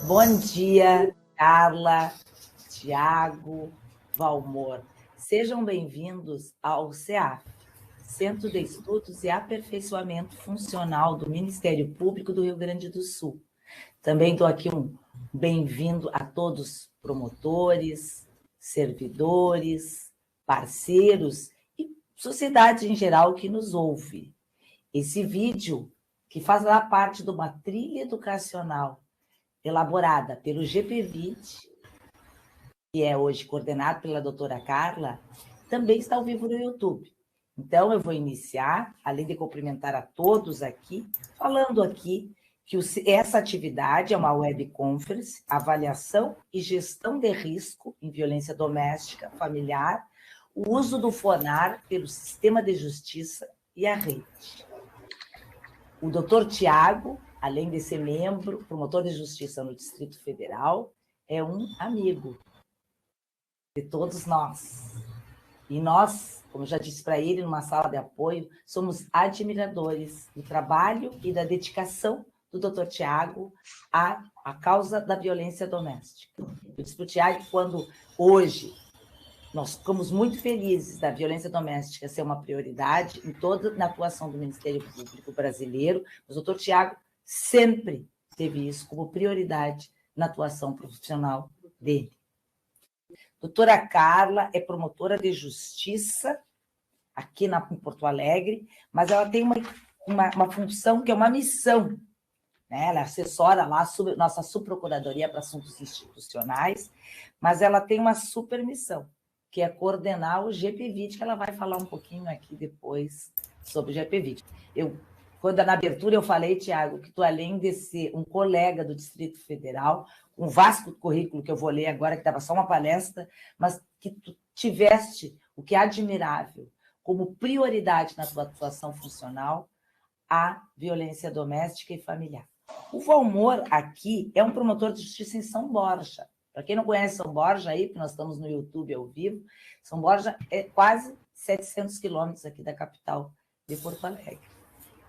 Bom dia, Carla, Tiago, Valmor. Sejam bem-vindos ao CEAF, Centro de Estudos e Aperfeiçoamento Funcional do Ministério Público do Rio Grande do Sul. Também dou aqui um bem-vindo a todos promotores, servidores, parceiros e sociedade em geral que nos ouve. Esse vídeo, que fará parte de uma trilha educacional elaborada pelo GPVIT, que é hoje coordenado pela doutora Carla, também está ao vivo no YouTube. Então, eu vou iniciar, além de cumprimentar a todos aqui, falando aqui que essa atividade é uma webconference, avaliação e gestão de risco em violência doméstica, familiar, o uso do FONAR pelo sistema de justiça e a rede. O doutor Tiago, além de ser membro, promotor de justiça no Distrito Federal, é um amigo de todos nós. E nós, como eu já disse para ele, numa sala de apoio, somos admiradores do trabalho e da dedicação do doutor Tiago à causa da violência doméstica. Eu disse para o Tiago que quando hoje nós ficamos muito felizes da violência doméstica ser uma prioridade em toda a atuação do Ministério Público brasileiro, mas o doutor Tiago sempre teve isso como prioridade na atuação profissional dele. Doutora Carla é promotora de justiça aqui em Porto Alegre, mas ela tem uma função que é uma missão, né? Ela assessora lá a nossa subprocuradoria para assuntos institucionais, mas ela tem uma super missão, que é coordenar o GPVIT, que ela vai falar um pouquinho aqui depois sobre o GPVIT. Quando na abertura eu falei, Tiago, que tu, além de ser um colega do Distrito Federal, um vasto currículo que eu vou ler agora, que estava só uma palestra, mas que tu tiveste o que é admirável como prioridade na tua atuação funcional, a violência doméstica e familiar. O Valmor aqui é um promotor de justiça em São Borja. Para quem não conhece São Borja, aí, porque nós estamos no YouTube ao vivo, São Borja é quase 700 quilômetros aqui da capital de Porto Alegre,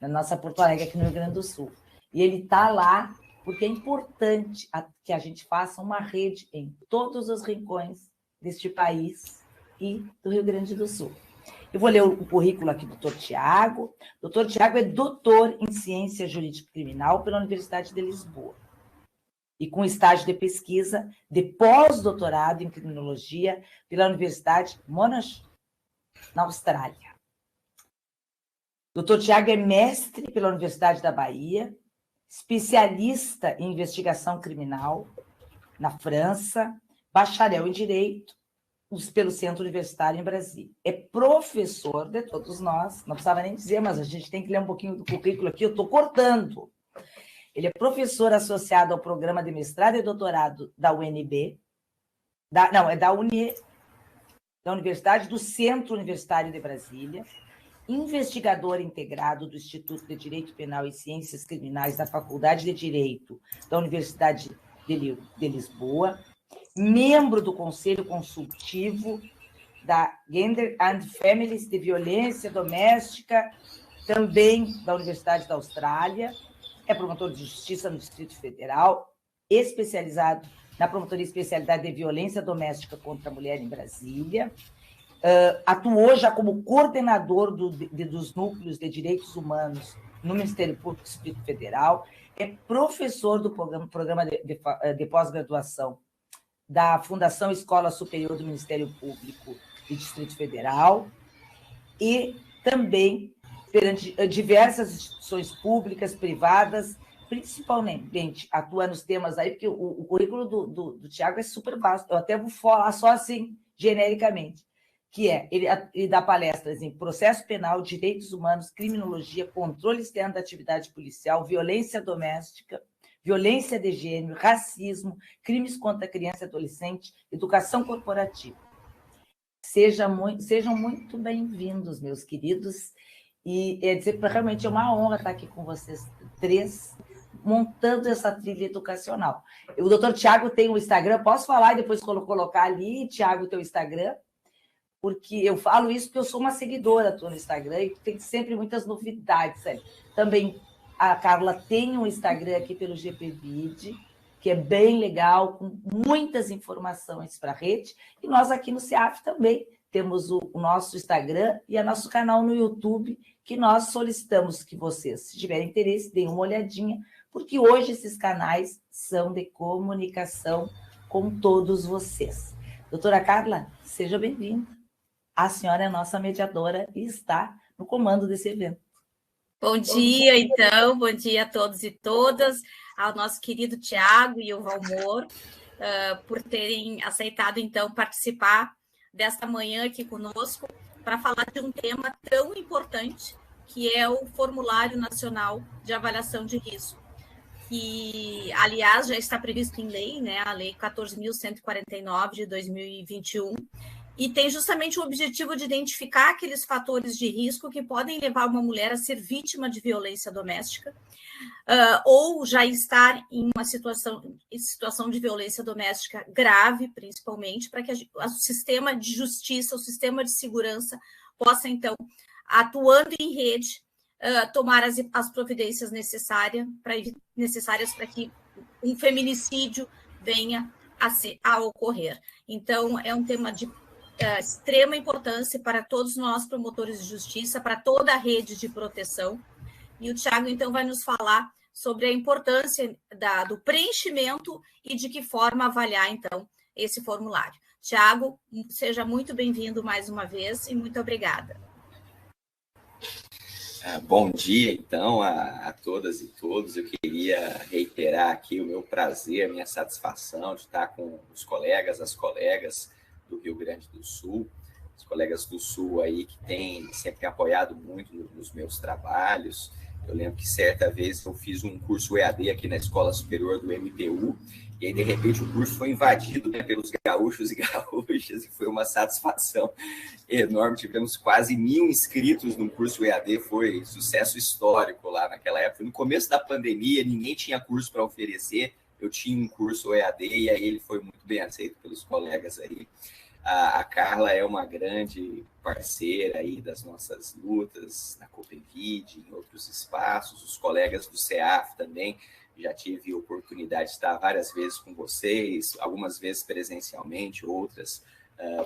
na nossa Porto Alegre, aqui no Rio Grande do Sul. E ele está lá porque é importante que a gente faça uma rede em todos os rincões deste país e do Rio Grande do Sul. Eu vou ler o currículo aqui do doutor Tiago. O doutor Tiago é doutor em Ciência Jurídica Criminal pela Universidade de Lisboa e com estágio de pesquisa de pós-doutorado em Criminologia pela Universidade Monash, na Austrália. Doutor Tiago é mestre pela Universidade da Bahia, especialista em investigação criminal na França, bacharel em Direito pelo Centro Universitário em Brasília. É professor de todos nós, não precisava nem dizer, mas a gente tem que ler um pouquinho do currículo aqui, eu estou cortando. Ele é professor associado ao programa de mestrado e doutorado da UNB, da Universidade do Centro Universitário de Brasília, investigador integrado do Instituto de Direito Penal e Ciências Criminais da Faculdade de Direito da Universidade de Lisboa, membro do Conselho Consultivo da Gender and Families de Violência Doméstica, também da Universidade da Austrália, é promotor de justiça no Distrito Federal, especializado na promotoria especialidade de violência doméstica contra a mulher em Brasília, atuou já como coordenador dos núcleos de direitos humanos no Ministério Público do Distrito Federal, é professor do programa de pós-graduação da Fundação Escola Superior do Ministério Público do Distrito Federal e também perante diversas instituições públicas, privadas, principalmente atua nos temas aí, porque o currículo do Tiago é super vasto, eu até vou falar só assim, genericamente, que ele dá palestras em processo penal, direitos humanos, criminologia, controle externo da atividade policial, violência doméstica, violência de gênero, racismo, crimes contra a criança e adolescente, educação corporativa. Sejam muito bem-vindos, meus queridos, e realmente é uma honra estar aqui com vocês três, montando essa trilha educacional. O doutor Tiago tem um Instagram, posso falar e depois colocar ali, Tiago, teu Instagram? Porque eu falo isso porque eu sou uma seguidora tua no Instagram e tem sempre muitas novidades. Também a Carla tem um Instagram aqui pelo GPVIT, que é bem legal, com muitas informações para a rede. E nós aqui no CEAF também temos o nosso Instagram e o nosso canal no YouTube, que nós solicitamos que vocês, se tiverem interesse, deem uma olhadinha, porque hoje esses canais são de comunicação com todos vocês. Doutora Carla, seja bem-vinda. A senhora é a nossa mediadora e está no comando desse evento. Bom dia, então. Bom dia a todos e todas, ao nosso querido Tiago e o Valmor, por terem aceitado, então, participar desta manhã aqui conosco para falar de um tema tão importante, que é o Formulário Nacional de Avaliação de Risco, que, aliás, já está previsto em lei, né, a Lei 14.149 de 2021, e tem justamente o objetivo de identificar aqueles fatores de risco que podem levar uma mulher a ser vítima de violência doméstica, ou já estar em uma situação de violência doméstica grave, principalmente, para que o sistema de justiça, o sistema de segurança possa, então, atuando em rede, tomar as providências necessárias para que um feminicídio venha a ocorrer. Então, é um tema de extrema importância para todos nós, promotores de justiça, para toda a rede de proteção. E o Tiago, então, vai nos falar sobre a importância do preenchimento e de que forma avaliar, então, esse formulário. Tiago, seja muito bem-vindo mais uma vez e muito obrigada. Bom dia, então, a todas e todos. Eu queria reiterar aqui o meu prazer, a minha satisfação de estar com os colegas, as colegas do Rio Grande do Sul, os colegas do Sul aí que têm sempre apoiado muito nos meus trabalhos. Eu lembro que certa vez eu fiz um curso EAD aqui na Escola Superior do MPU, e aí, de repente, o curso foi invadido, né, pelos gaúchos e gaúchas, e foi uma satisfação enorme. Tivemos quase 1.000 inscritos no curso EAD, foi sucesso histórico lá naquela época. No começo da pandemia, ninguém tinha curso para oferecer, eu tinha um curso EAD, e aí ele foi muito bem aceito pelos colegas aí. A Carla é uma grande parceira aí das nossas lutas na Copenvid, em outros espaços, os colegas do CEAF também. Já tive a oportunidade de estar várias vezes com vocês, algumas vezes presencialmente, outras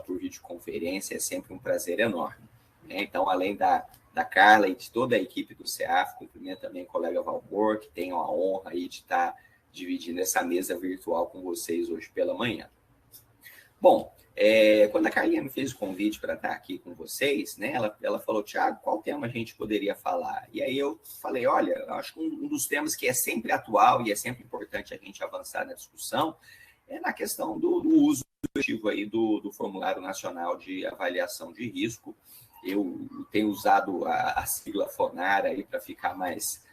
por videoconferência. É sempre um prazer enorme, né? Então, além da Carla e de toda a equipe do CEAF, cumprimento também o colega Valmor, que tem a honra aí de estar dividindo essa mesa virtual com vocês hoje pela manhã. Bom, quando a Carlinha me fez o convite para estar aqui com vocês, né, ela falou, Tiago, qual tema a gente poderia falar? E aí eu falei, olha, eu acho que um dos temas que é sempre atual e é sempre importante a gente avançar na discussão é na questão do uso efetivo aí do Formulário Nacional de Avaliação de Risco. Eu tenho usado a sigla FONAR aí para ficar mais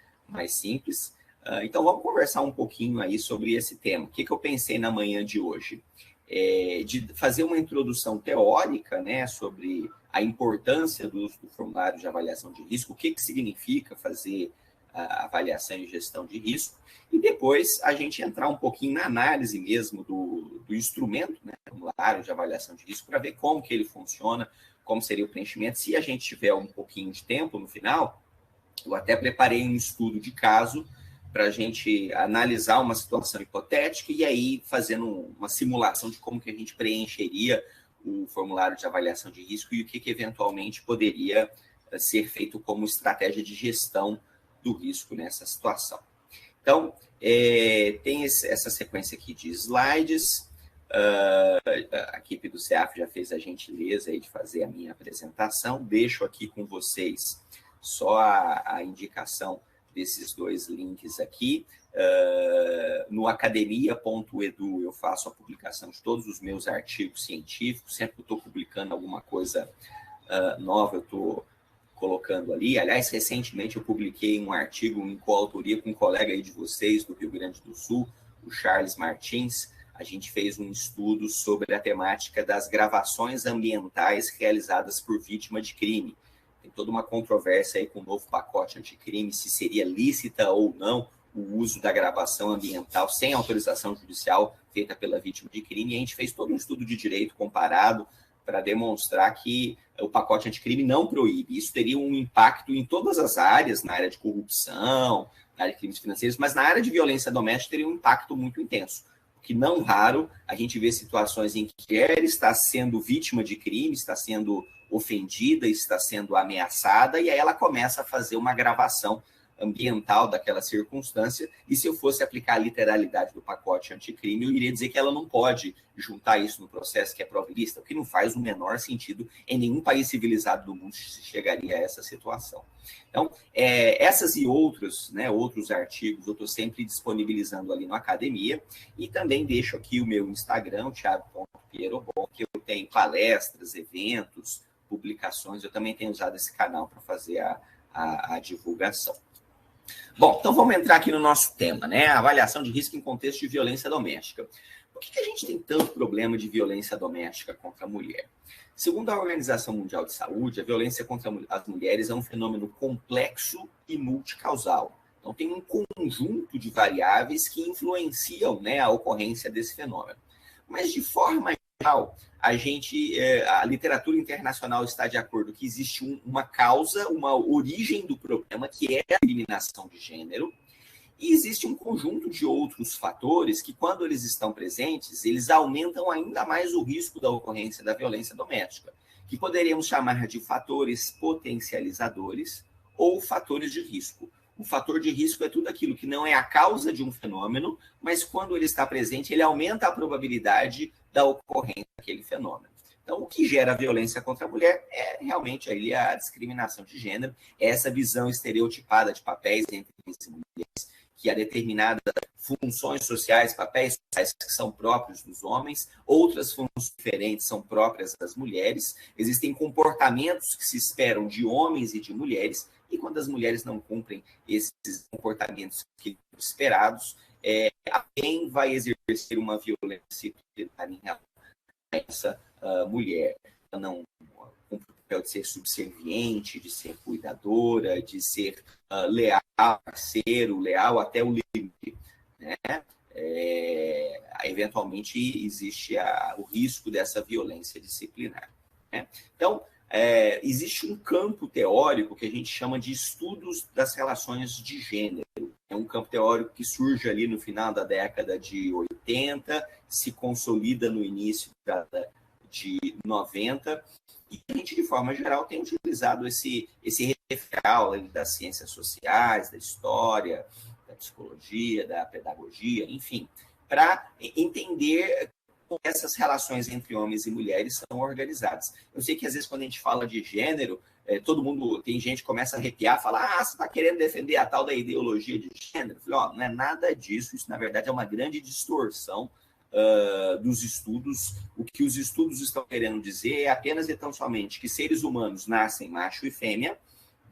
simples. Então, vamos conversar um pouquinho aí sobre esse tema. O que eu pensei na manhã de hoje? De fazer uma introdução teórica, né, sobre a importância do formulário de avaliação de risco, o que significa fazer a avaliação e gestão de risco, e depois a gente entrar um pouquinho na análise mesmo do instrumento, né, formulário de avaliação de risco, para ver como que ele funciona, como seria o preenchimento. Se a gente tiver um pouquinho de tempo no final, eu até preparei um estudo de caso para a gente analisar uma situação hipotética e aí fazendo uma simulação de como que a gente preencheria o formulário de avaliação de risco e o que eventualmente poderia ser feito como estratégia de gestão do risco nessa situação. Então, tem essa sequência aqui de slides. A equipe do CEAF já fez a gentileza aí de fazer a minha apresentação. Deixo aqui com vocês só a indicação desses dois links aqui. No academia.edu eu faço a publicação de todos os meus artigos científicos. Sempre que eu estou publicando alguma coisa nova, eu estou colocando ali. Aliás, recentemente eu publiquei um artigo em coautoria com um colega aí de vocês, do Rio Grande do Sul, o Charles Martins. A gente fez um estudo sobre a temática das gravações ambientais realizadas por vítima de crime. Tem toda uma controvérsia aí com o novo pacote anticrime, se seria lícita ou não o uso da gravação ambiental sem autorização judicial feita pela vítima de crime. E a gente fez todo um estudo de direito comparado para demonstrar que o pacote anticrime não proíbe. Isso teria um impacto em todas as áreas, na área de corrupção, na área de crimes financeiros, mas na área de violência doméstica teria um impacto muito intenso. Que não raro a gente vê situações em que a mulher está sendo vítima de crime, está sendo ofendida, está sendo ameaçada, e aí ela começa a fazer uma agravação ambiental daquela circunstância, e se eu fosse aplicar a literalidade do pacote anticrime, eu iria dizer que ela não pode juntar isso no processo que é prova ilícita, o que não faz o menor sentido. Em nenhum país civilizado do mundo se chegaria a essa situação. Então, essas e outros, né, outros artigos eu estou sempre disponibilizando ali no Academia, e também deixo aqui o meu Instagram, Thiago.Pierobon, que eu tenho palestras, eventos, publicações, eu também tenho usado esse canal para fazer a divulgação. Bom, então vamos entrar aqui no nosso tema, né? Avaliação de risco em contexto de violência doméstica. Por que a gente tem tanto problema de violência doméstica contra a mulher? Segundo a Organização Mundial de Saúde, a violência contra as mulheres é um fenômeno complexo e multicausal. Então, tem um conjunto de variáveis que influenciam, né, a ocorrência desse fenômeno. Mas, de forma geral, a literatura internacional está de acordo que existe uma causa, uma origem do problema, que é a discriminação de gênero, e existe um conjunto de outros fatores que, quando eles estão presentes, eles aumentam ainda mais o risco da ocorrência da violência doméstica, que poderíamos chamar de fatores potencializadores ou fatores de risco. O fator de risco é tudo aquilo que não é a causa de um fenômeno, mas quando ele está presente, ele aumenta a probabilidade da ocorrência daquele fenômeno. Então, o que gera violência contra a mulher é realmente aí a discriminação de gênero, essa visão estereotipada de papéis entre homens e mulheres, que há determinadas funções sociais, papéis sociais que são próprios dos homens, outras funções diferentes são próprias das mulheres, existem comportamentos que se esperam de homens e de mulheres, e quando as mulheres não cumprem esses comportamentos que são esperados, alguém vai exercer uma violência em relação a essa mulher. Ela não cumpre o papel de ser subserviente, de ser cuidadora, de ser leal, parceiro, leal até o limite, né? Eventualmente existe o risco dessa violência disciplinar, né? Então, existe um campo teórico que a gente chama de estudos das relações de gênero. É um campo teórico que surge ali no final da década de 80, se consolida no início da década de 90, e a gente, de forma geral, tem utilizado esse referencial das ciências sociais, da história, da psicologia, da pedagogia, enfim, para entender como essas relações entre homens e mulheres são organizadas. Eu sei que, às vezes, quando a gente fala de gênero, todo mundo, tem gente que começa a arrepiar, fala, você está querendo defender a tal da ideologia de gênero? Eu falei, não é nada disso, isso, na verdade, é uma grande distorção dos estudos. O que os estudos estão querendo dizer é apenas e tão somente que seres humanos nascem macho e fêmea,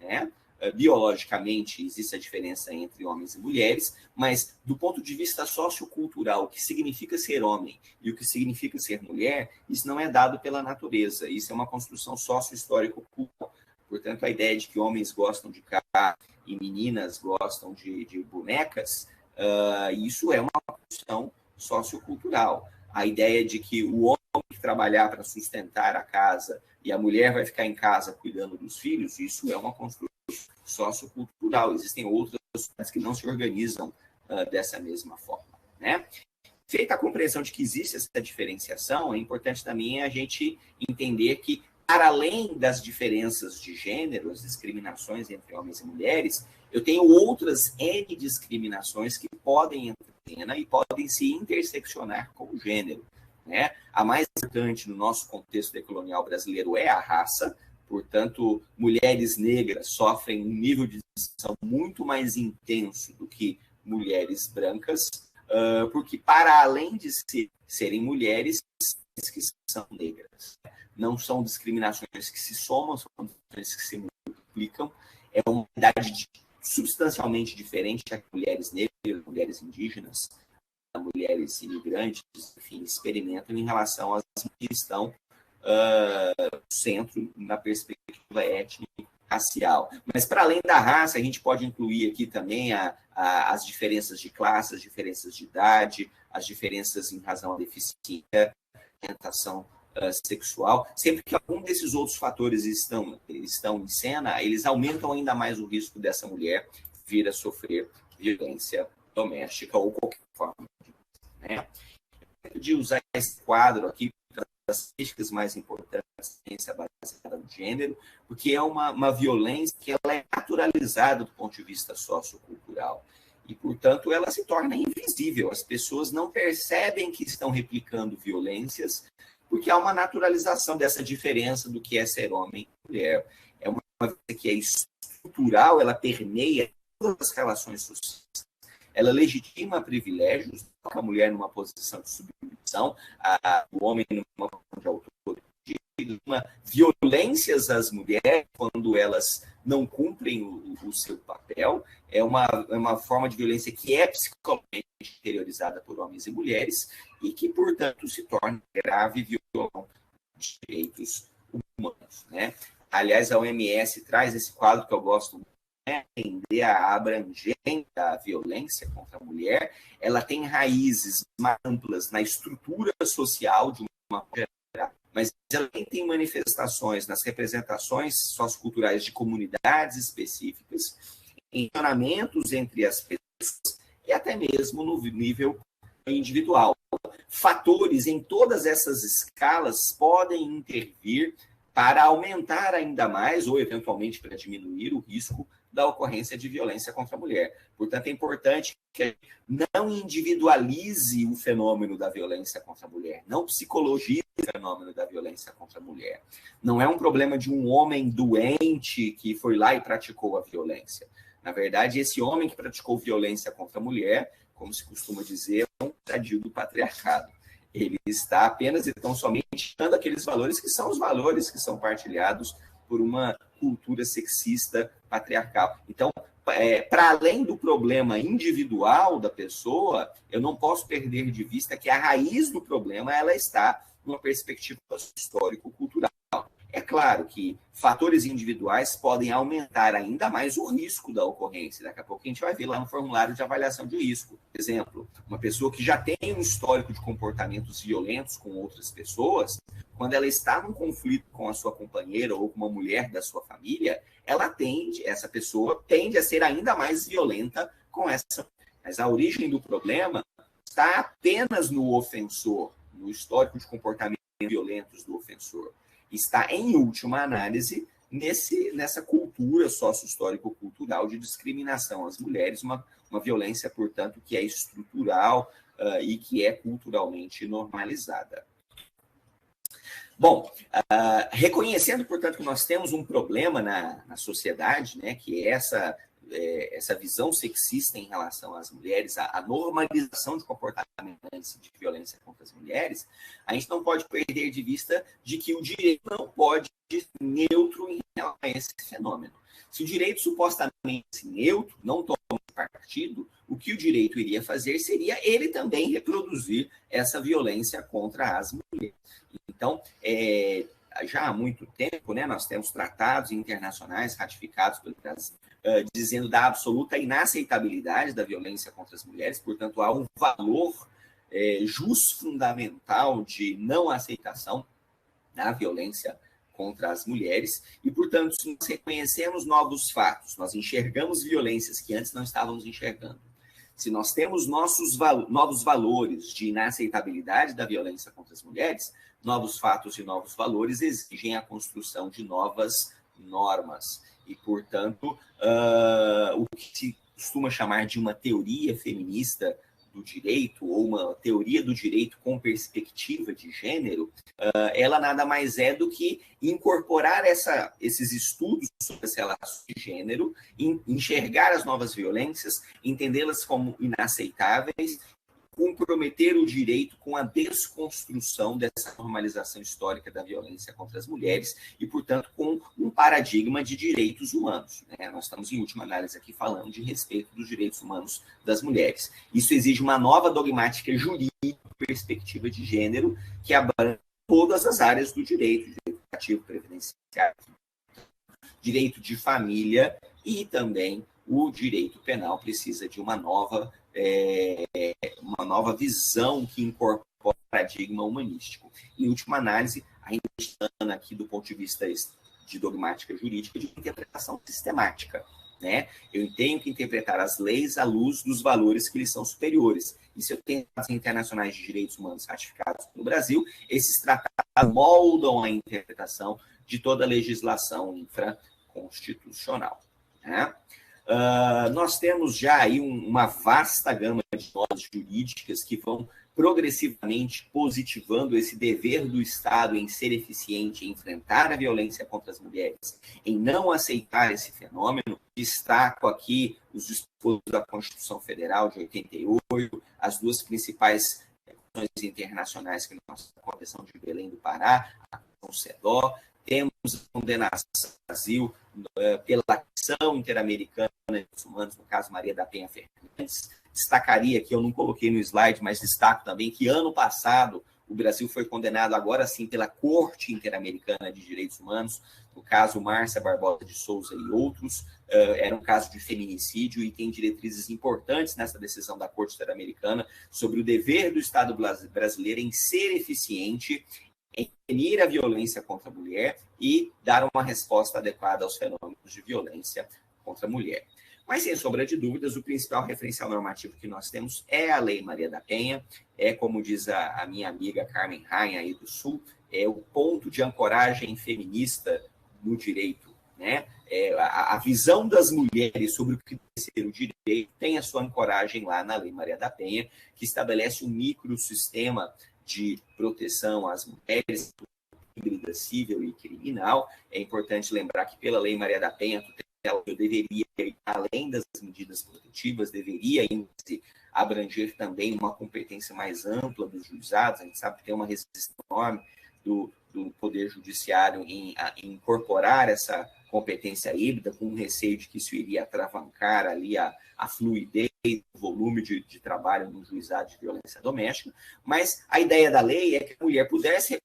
né? Biologicamente existe a diferença entre homens e mulheres, mas do ponto de vista sociocultural, o que significa ser homem e o que significa ser mulher, isso não é dado pela natureza, isso é uma construção sócio-histórico-cultural. Portanto, a ideia de que homens gostam de carro e meninas gostam de bonecas, isso é uma construção sociocultural. A ideia de que o homem tem que trabalhar para sustentar a casa e a mulher vai ficar em casa cuidando dos filhos, isso é uma construção sociocultural. Existem outras sociedades que não se organizam dessa mesma forma, né? Feita a compreensão de que existe essa diferenciação, é importante também a gente entender que, para além das diferenças de gênero, as discriminações entre homens e mulheres, eu tenho outras N discriminações que podem entrar em cena e podem se interseccionar com o gênero, né? A mais importante no nosso contexto decolonial brasileiro é a raça. Portanto, mulheres negras sofrem um nível de discriminação muito mais intenso do que mulheres brancas, porque, para além de serem mulheres que são negras, não são discriminações que se somam, são discriminações que se multiplicam. É uma idade substancialmente diferente a mulheres negras, mulheres indígenas, mulheres imigrantes, enfim, experimentam em relação às que estão no centro, na perspectiva étnico-racial. Mas, para além da raça, a gente pode incluir aqui também as diferenças de classe, as diferenças de idade, as diferenças em razão à deficiência, orientação sexual. Sempre que algum desses outros fatores estão em cena, eles aumentam ainda mais o risco dessa mulher vir a sofrer violência doméstica ou qualquer forma, né? De usar esse quadro aqui para as características mais importantes da ciência baseada no gênero, porque é uma violência que ela é naturalizada do ponto de vista sociocultural e, portanto, ela se torna invisível. As pessoas não percebem que estão replicando violências porque há uma naturalização dessa diferença do que é ser homem e mulher. É uma violência que é estrutural, ela permeia todas as relações sociais. Ela legitima privilégios, coloca a mulher numa posição de submissão, o homem numa posição de autoridade, violências às mulheres quando elas não cumprem o seu papel. É uma forma de violência que é psicologicamente interiorizada por homens e mulheres e que, portanto, se torna grave violação de direitos humanos, né? Aliás, a OMS traz esse quadro que eu gosto muito, entender a abrangência da violência contra a mulher. Ela tem raízes mais amplas na estrutura social de uma geral, mas ela também tem manifestações nas representações socioculturais de comunidades específicas, em relacionamentos entre as pessoas e até mesmo no nível individual. Fatores em todas essas escalas podem intervir para aumentar ainda mais ou eventualmente para diminuir o risco da ocorrência de violência contra a mulher. Portanto, é importante que a gente não individualize o fenômeno da violência contra a mulher, não psicologize o fenômeno da violência contra a mulher. Não é um problema de um homem doente que foi lá e praticou a violência. Na verdade, esse homem que praticou violência contra a mulher, como se costuma dizer, é um sadio do patriarcado. Ele está apenas e tão somente dando aqueles valores que são os valores que são partilhados por uma cultura sexista patriarcal. Então, para além do problema individual da pessoa, eu não posso perder de vista que a raiz do problema ela está numa perspectiva histórico-cultural. É claro que fatores individuais podem aumentar ainda mais o risco da ocorrência. Daqui a pouco a gente vai ver lá no formulário de avaliação de risco. Por exemplo, uma pessoa que já tem um histórico de comportamentos violentos com outras pessoas, quando ela está num conflito com a sua companheira ou com uma mulher da sua família, essa pessoa tende a ser ainda mais violenta com essa. Mas a origem do problema está apenas no ofensor, no histórico de comportamentos violentos do ofensor. Está, em última análise, nessa cultura sócio-histórico-cultural de discriminação às mulheres, uma violência, portanto, que é estrutural e que é culturalmente normalizada. Bom, reconhecendo, portanto, que nós temos um problema na sociedade, né, que é essa visão sexista em relação às mulheres, a normalização de comportamentos de violência contra as mulheres, a gente não pode perder de vista de que o direito não pode ser neutro em relação a esse fenômeno. Se o direito supostamente neutro, não toma partido, o que o direito iria fazer seria ele também reproduzir essa violência contra as mulheres. Então, já há muito tempo, né, nós temos tratados internacionais ratificados pelo Brasil, dizendo da absoluta inaceitabilidade da violência contra as mulheres, portanto, há um valor fundamental de não aceitação da violência contra as mulheres, e, portanto, se nós reconhecemos novos fatos, nós enxergamos violências que antes não estávamos enxergando, se nós temos novos valores de inaceitabilidade da violência contra as mulheres, novos fatos e novos valores exigem a construção de novas normas. E, portanto, o que se costuma chamar de uma teoria feminista do direito, ou uma teoria do direito com perspectiva de gênero, ela nada mais é do que incorporar esses estudos sobre as relações de gênero, enxergar as novas violências, entendê-las como inaceitáveis, comprometer o direito com a desconstrução dessa normalização histórica da violência contra as mulheres e, portanto, com um paradigma de direitos humanos, né? Nós estamos, em última análise, aqui falando de respeito dos direitos humanos das mulheres. Isso exige uma nova dogmática jurídica, perspectiva de gênero, que abrange todas as áreas do direito educativo, previdenciário, direito de família e também o direito penal precisa de uma nova visão que incorpora o paradigma humanístico. Em última análise, ainda estando aqui do ponto de vista de dogmática jurídica, de interpretação sistemática, né? Eu tenho que interpretar as leis à luz dos valores que lhes são superiores. E se eu tenho tratados internacionais de direitos humanos ratificados no Brasil, esses tratados moldam a interpretação de toda a legislação infraconstitucional, né? Nós temos já aí uma vasta gama de normas jurídicas que vão progressivamente positivando esse dever do Estado em ser eficiente, em enfrentar a violência contra as mulheres, em não aceitar esse fenômeno. Destaco aqui os dispositivos da Constituição Federal de 88, as duas principais convenções internacionais que nós temos, a Convenção de Belém do Pará, a Convenção CEDAW. Temos a condenação do Brasil pela ação interamericana de direitos humanos, no caso Maria da Penha Fernandes. Destacaria que eu não coloquei no slide, mas destaco também que ano passado o Brasil foi condenado agora sim pela Corte Interamericana de Direitos Humanos, no caso Márcia Barbosa de Souza e outros. Era um caso de feminicídio e tem diretrizes importantes nessa decisão da Corte Interamericana sobre o dever do Estado brasileiro em ser eficiente, em prevenir a violência contra a mulher e dar uma resposta adequada aos fenômenos de violência contra a mulher. Mas, sem sombra de dúvidas, o principal referencial normativo que nós temos é a Lei Maria da Penha, como diz a minha amiga Carmen Rainha aí do Sul, é o ponto de ancoragem feminista no direito, né? A visão das mulheres sobre o que deve ser o direito tem a sua ancoragem lá na Lei Maria da Penha, que estabelece um microsistema de proteção às mulheres, híbrida, civil e criminal. É importante lembrar que, pela Lei Maria da Penha, ela deveria, além das medidas protetivas, deveria abranger também uma competência mais ampla dos juizados. A gente sabe que tem uma resistência enorme do Poder Judiciário em incorporar essa competência híbrida, com receio de que isso iria atravancar ali a fluidez, o volume de trabalho no juizado de violência doméstica. Mas a ideia da lei é que a mulher pudesse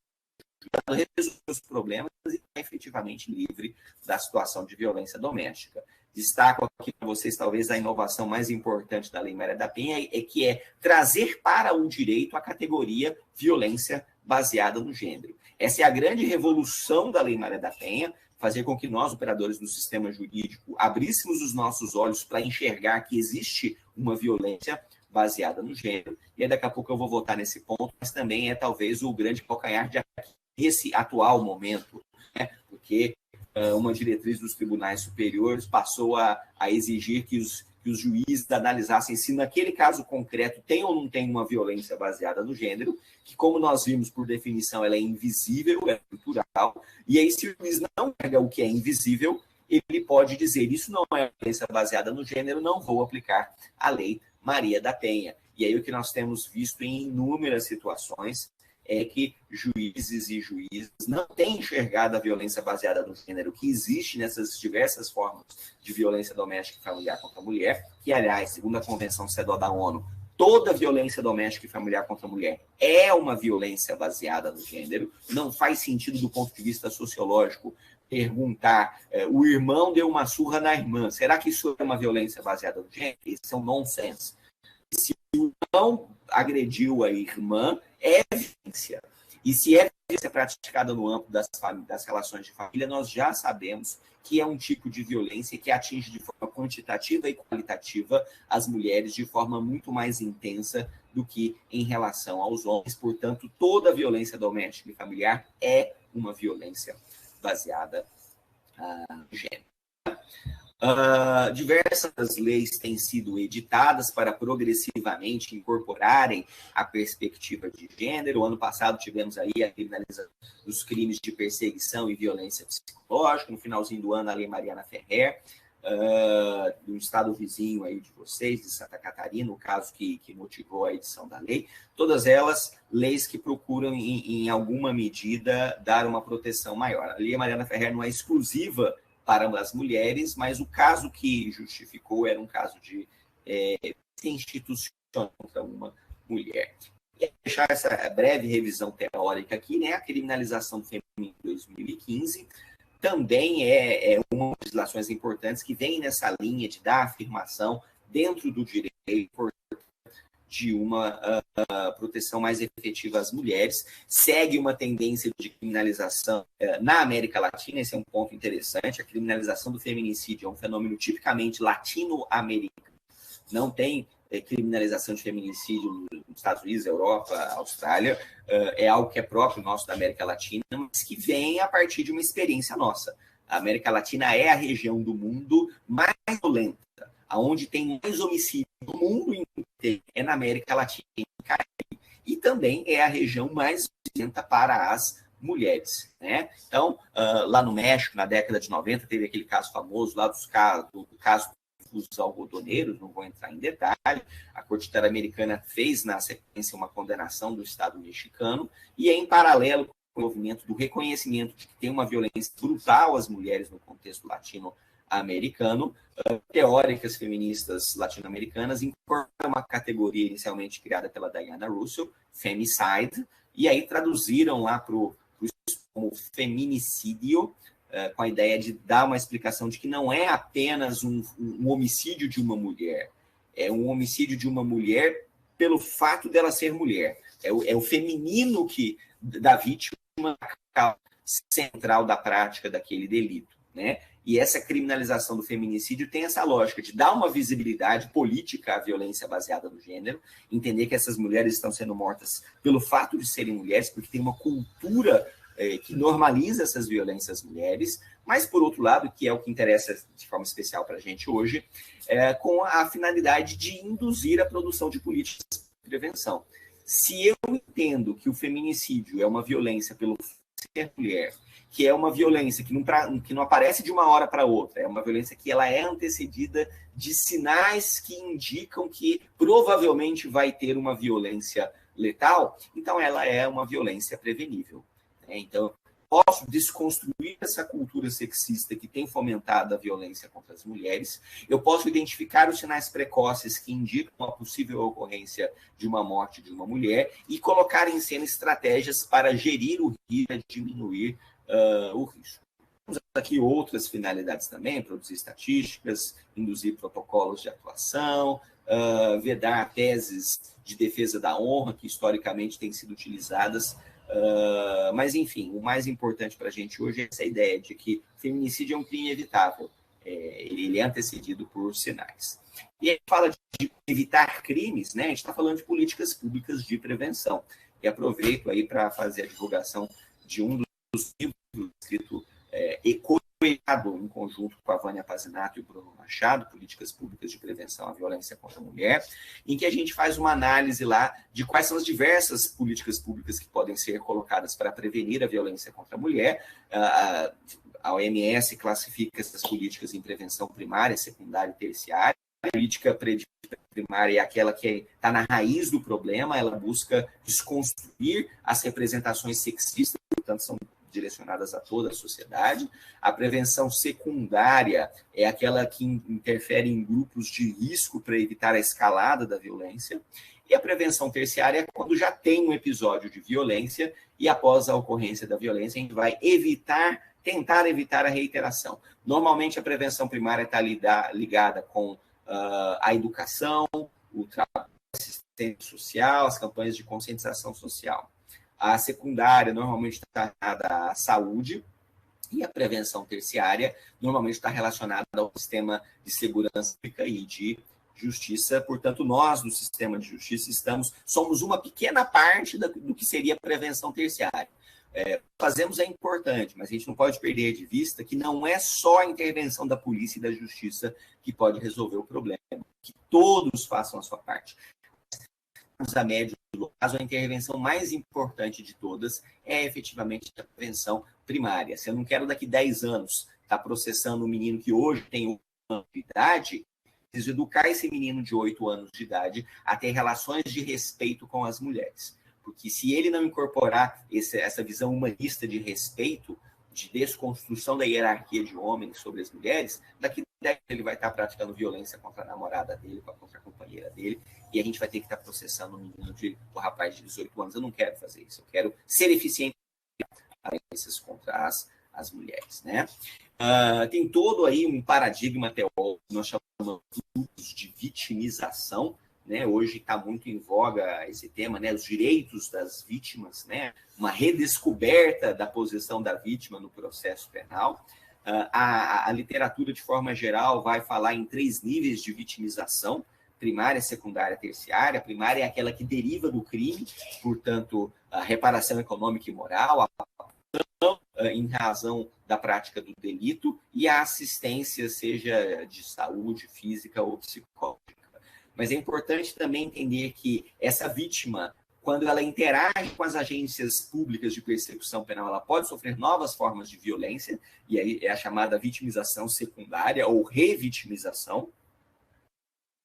resolver os problemas e estar efetivamente livre da situação de violência doméstica. Destaco aqui para vocês, talvez, a inovação mais importante da Lei Maria da Penha, que é trazer para o direito a categoria violência baseada no gênero. Essa é a grande revolução da Lei Maria da Penha, fazer com que nós, operadores do sistema jurídico, abríssemos os nossos olhos para enxergar que existe uma violência baseada no gênero. E aí, daqui a pouco eu vou voltar nesse ponto, mas também é talvez o grande calcanhar de esse atual momento, né? Porque uma diretriz dos tribunais superiores passou a exigir que os juízes analisassem se naquele caso concreto tem ou não tem uma violência baseada no gênero, que, como nós vimos, por definição, ela é invisível, é cultural, e aí se o juiz não pega o que é invisível, ele pode dizer, isso não é violência baseada no gênero, não vou aplicar a Lei Maria da Penha. E aí o que nós temos visto em inúmeras situações é que juízes e juízes não têm enxergado a violência baseada no gênero que existe nessas diversas formas de violência doméstica e familiar contra a mulher, que, aliás, segundo a Convenção CEDAW da ONU, toda violência doméstica e familiar contra a mulher é uma violência baseada no gênero. Não faz sentido, do ponto de vista sociológico, perguntar, o irmão deu uma surra na irmã, será que isso é uma violência baseada no gênero? Isso é um nonsense. Se o irmão agrediu a irmã, é violência. E se é violência praticada no âmbito das relações de família, nós já sabemos que é um tipo de violência que atinge de forma quantitativa e qualitativa as mulheres de forma muito mais intensa do que em relação aos homens. Portanto, toda violência doméstica e familiar é uma violência baseada no gênero. Diversas leis têm sido editadas para progressivamente incorporarem a perspectiva de gênero. Ano passado tivemos aí a criminalização dos crimes de perseguição e violência psicológica. No finalzinho do ano, a Lei Mariana Ferrer, do estado vizinho aí de vocês, de Santa Catarina, o caso que motivou a edição da lei. Todas elas leis que procuram, em alguma medida, dar uma proteção maior. A Lei Mariana Ferrer não é exclusiva para as mulheres, mas o caso que justificou era um caso de institucional contra uma mulher. E deixar essa breve revisão teórica aqui, né? A criminalização do feminino em 2015 também é uma das legislações importantes que vem nessa linha de dar afirmação dentro do direito de uma proteção mais efetiva às mulheres. Segue uma tendência de criminalização na América Latina, esse é um ponto interessante. A criminalização do feminicídio é um fenômeno tipicamente latino-americano. Não tem criminalização de feminicídio nos Estados Unidos, Europa, Austrália. É algo que é próprio nosso da América Latina, mas que vem a partir de uma experiência nossa. A América Latina é a região do mundo mais violenta, onde tem mais homicídio no mundo inteiro, é na América Latina e também é a região mais violenta para as mulheres, né? Então, lá no México, na década de 90, teve aquele caso famoso lá do caso dos algodoneiros, não vou entrar em detalhe. A Corte Interamericana fez, na sequência, uma condenação do Estado mexicano, e em paralelo com o movimento do reconhecimento de que tem uma violência brutal às mulheres no contexto latino-americano, teóricas feministas latino-americanas incorporaram uma categoria inicialmente criada pela Diana Russell, femicide, e aí traduziram lá como feminicídio, com a ideia de dar uma explicação de que não é apenas um homicídio de uma mulher, é um homicídio de uma mulher pelo fato dela ser mulher. É o feminino da vítima central da prática daquele delito, né? E essa criminalização do feminicídio tem essa lógica de dar uma visibilidade política à violência baseada no gênero, entender que essas mulheres estão sendo mortas pelo fato de serem mulheres, porque tem uma cultura que normaliza essas violências às mulheres, mas, por outro lado, que é o que interessa de forma especial para a gente hoje, com a finalidade de induzir a produção de políticas de prevenção. Se eu entendo que o feminicídio é uma violência pelo ser mulher, que é uma violência que não aparece de uma hora para outra, é uma violência que ela é antecedida de sinais que indicam que provavelmente vai ter uma violência letal, então ela é uma violência prevenível. Então, posso desconstruir essa cultura sexista que tem fomentado a violência contra as mulheres, eu posso identificar os sinais precoces que indicam a possível ocorrência de uma morte de uma mulher e colocar em cena estratégias para gerir o risco e diminuir o risco. Temos aqui outras finalidades também, produzir estatísticas, induzir protocolos de atuação, vedar teses de defesa da honra, que historicamente têm sido utilizadas. Mas, enfim, o mais importante para a gente hoje é essa ideia de que feminicídio é um crime evitável. Ele é antecedido por sinais. E a gente fala de evitar crimes, né? A gente está falando de políticas públicas de prevenção. E aproveito aí para fazer a divulgação de um dos livros escrito em conjunto com a Vânia Pazinato e o Bruno Machado, Políticas Públicas de Prevenção à Violência contra a Mulher, em que a gente faz uma análise lá de quais são as diversas políticas públicas que podem ser colocadas para prevenir a violência contra a mulher. A OMS classifica essas políticas em prevenção primária, secundária e terciária. A política primária é aquela que está na raiz do problema, ela busca desconstruir as representações sexistas, portanto, são direcionadas a toda a sociedade. A prevenção secundária é aquela que interfere em grupos de risco para evitar a escalada da violência. E a prevenção terciária é quando já tem um episódio de violência e após a ocorrência da violência a gente vai tentar evitar a reiteração. Normalmente a prevenção primária está ligada com a educação, o trabalho, a assistência social, as campanhas de conscientização social. A secundária normalmente está relacionada à saúde e a prevenção terciária normalmente está relacionada ao sistema de segurança pública e de justiça. Portanto, nós, do sistema de justiça, somos uma pequena parte do que seria a prevenção terciária. Fazemos é importante, mas a gente não pode perder de vista que não é só a intervenção da polícia e da justiça que pode resolver o problema, que todos façam a sua parte. A médio e longo prazo, a intervenção mais importante de todas é efetivamente a prevenção primária. Se eu não quero daqui 10 anos estar processando um menino que hoje tem 8 anos de idade, preciso educar esse menino de 8 anos de idade a ter relações de respeito com as mulheres. Porque se ele não incorporar essa visão humanista de respeito, de desconstrução da hierarquia de homens sobre as mulheres, daqui 10 anos ele vai estar praticando violência contra a namorada dele, contra a companheira dele, e a gente vai ter que estar processando um menino um rapaz de 18 anos. Eu não quero fazer isso, eu quero ser eficiente em violências contra as mulheres, né? Tem todo aí um paradigma teórico que nós chamamos de vitimização, né? Hoje está muito em voga esse tema, né? Os direitos das vítimas, né? Uma redescoberta da posição da vítima no processo penal. A literatura, de forma geral, vai falar em 3 níveis de vitimização: primária, secundária, terciária. A primária é aquela que deriva do crime, portanto, a reparação econômica e moral, a em razão da prática do delito, e a assistência, seja de saúde física ou psicológica. Mas é importante também entender que essa vítima, quando ela interage com as agências públicas de persecução penal, ela pode sofrer novas formas de violência, e aí é a chamada vitimização secundária ou revitimização.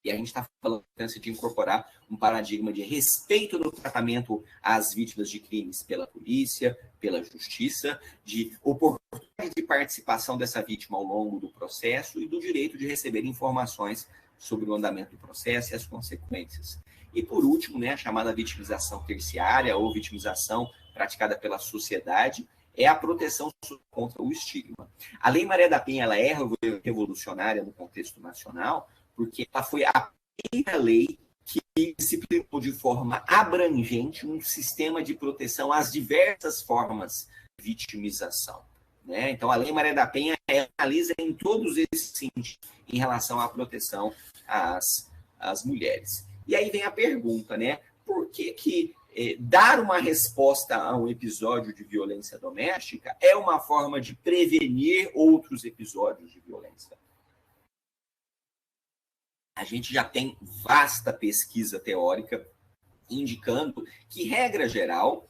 E a gente está falando da importância de incorporar um paradigma de respeito no tratamento às vítimas de crimes pela polícia, pela justiça, de oportunidade de participação dessa vítima ao longo do processo e do direito de receber informações sobre o andamento do processo e as consequências. E, por último, né, a chamada vitimização terciária ou vitimização praticada pela sociedade é a proteção contra o estigma. A Lei Maria da Penha ela é revolucionária no contexto nacional, porque ela foi a primeira lei que disciplinou de forma abrangente um sistema de proteção às diversas formas de vitimização, né? Então, a Lei Maria da Penha analisa em todos esses sentidos em relação à proteção às mulheres. E aí vem a pergunta, né? Por que dar uma resposta a um episódio de violência doméstica é uma forma de prevenir outros episódios de violência? A gente já tem vasta pesquisa teórica indicando que, regra geral,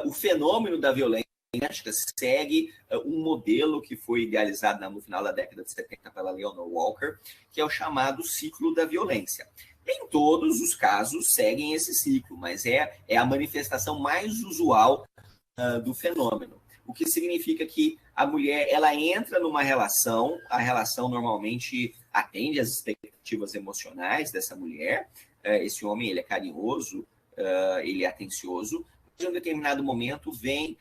o fenômeno da violência doméstica segue um modelo que foi idealizado no final da década de 70 pela Leonor Walker, que é o chamado ciclo da violência. Nem todos os casos seguem esse ciclo, mas é a manifestação mais usual do fenômeno. O que significa que a mulher ela entra numa relação, a relação normalmente atende às expectativas emocionais dessa mulher. Esse homem ele é carinhoso, ele é atencioso, mas em um determinado momento vem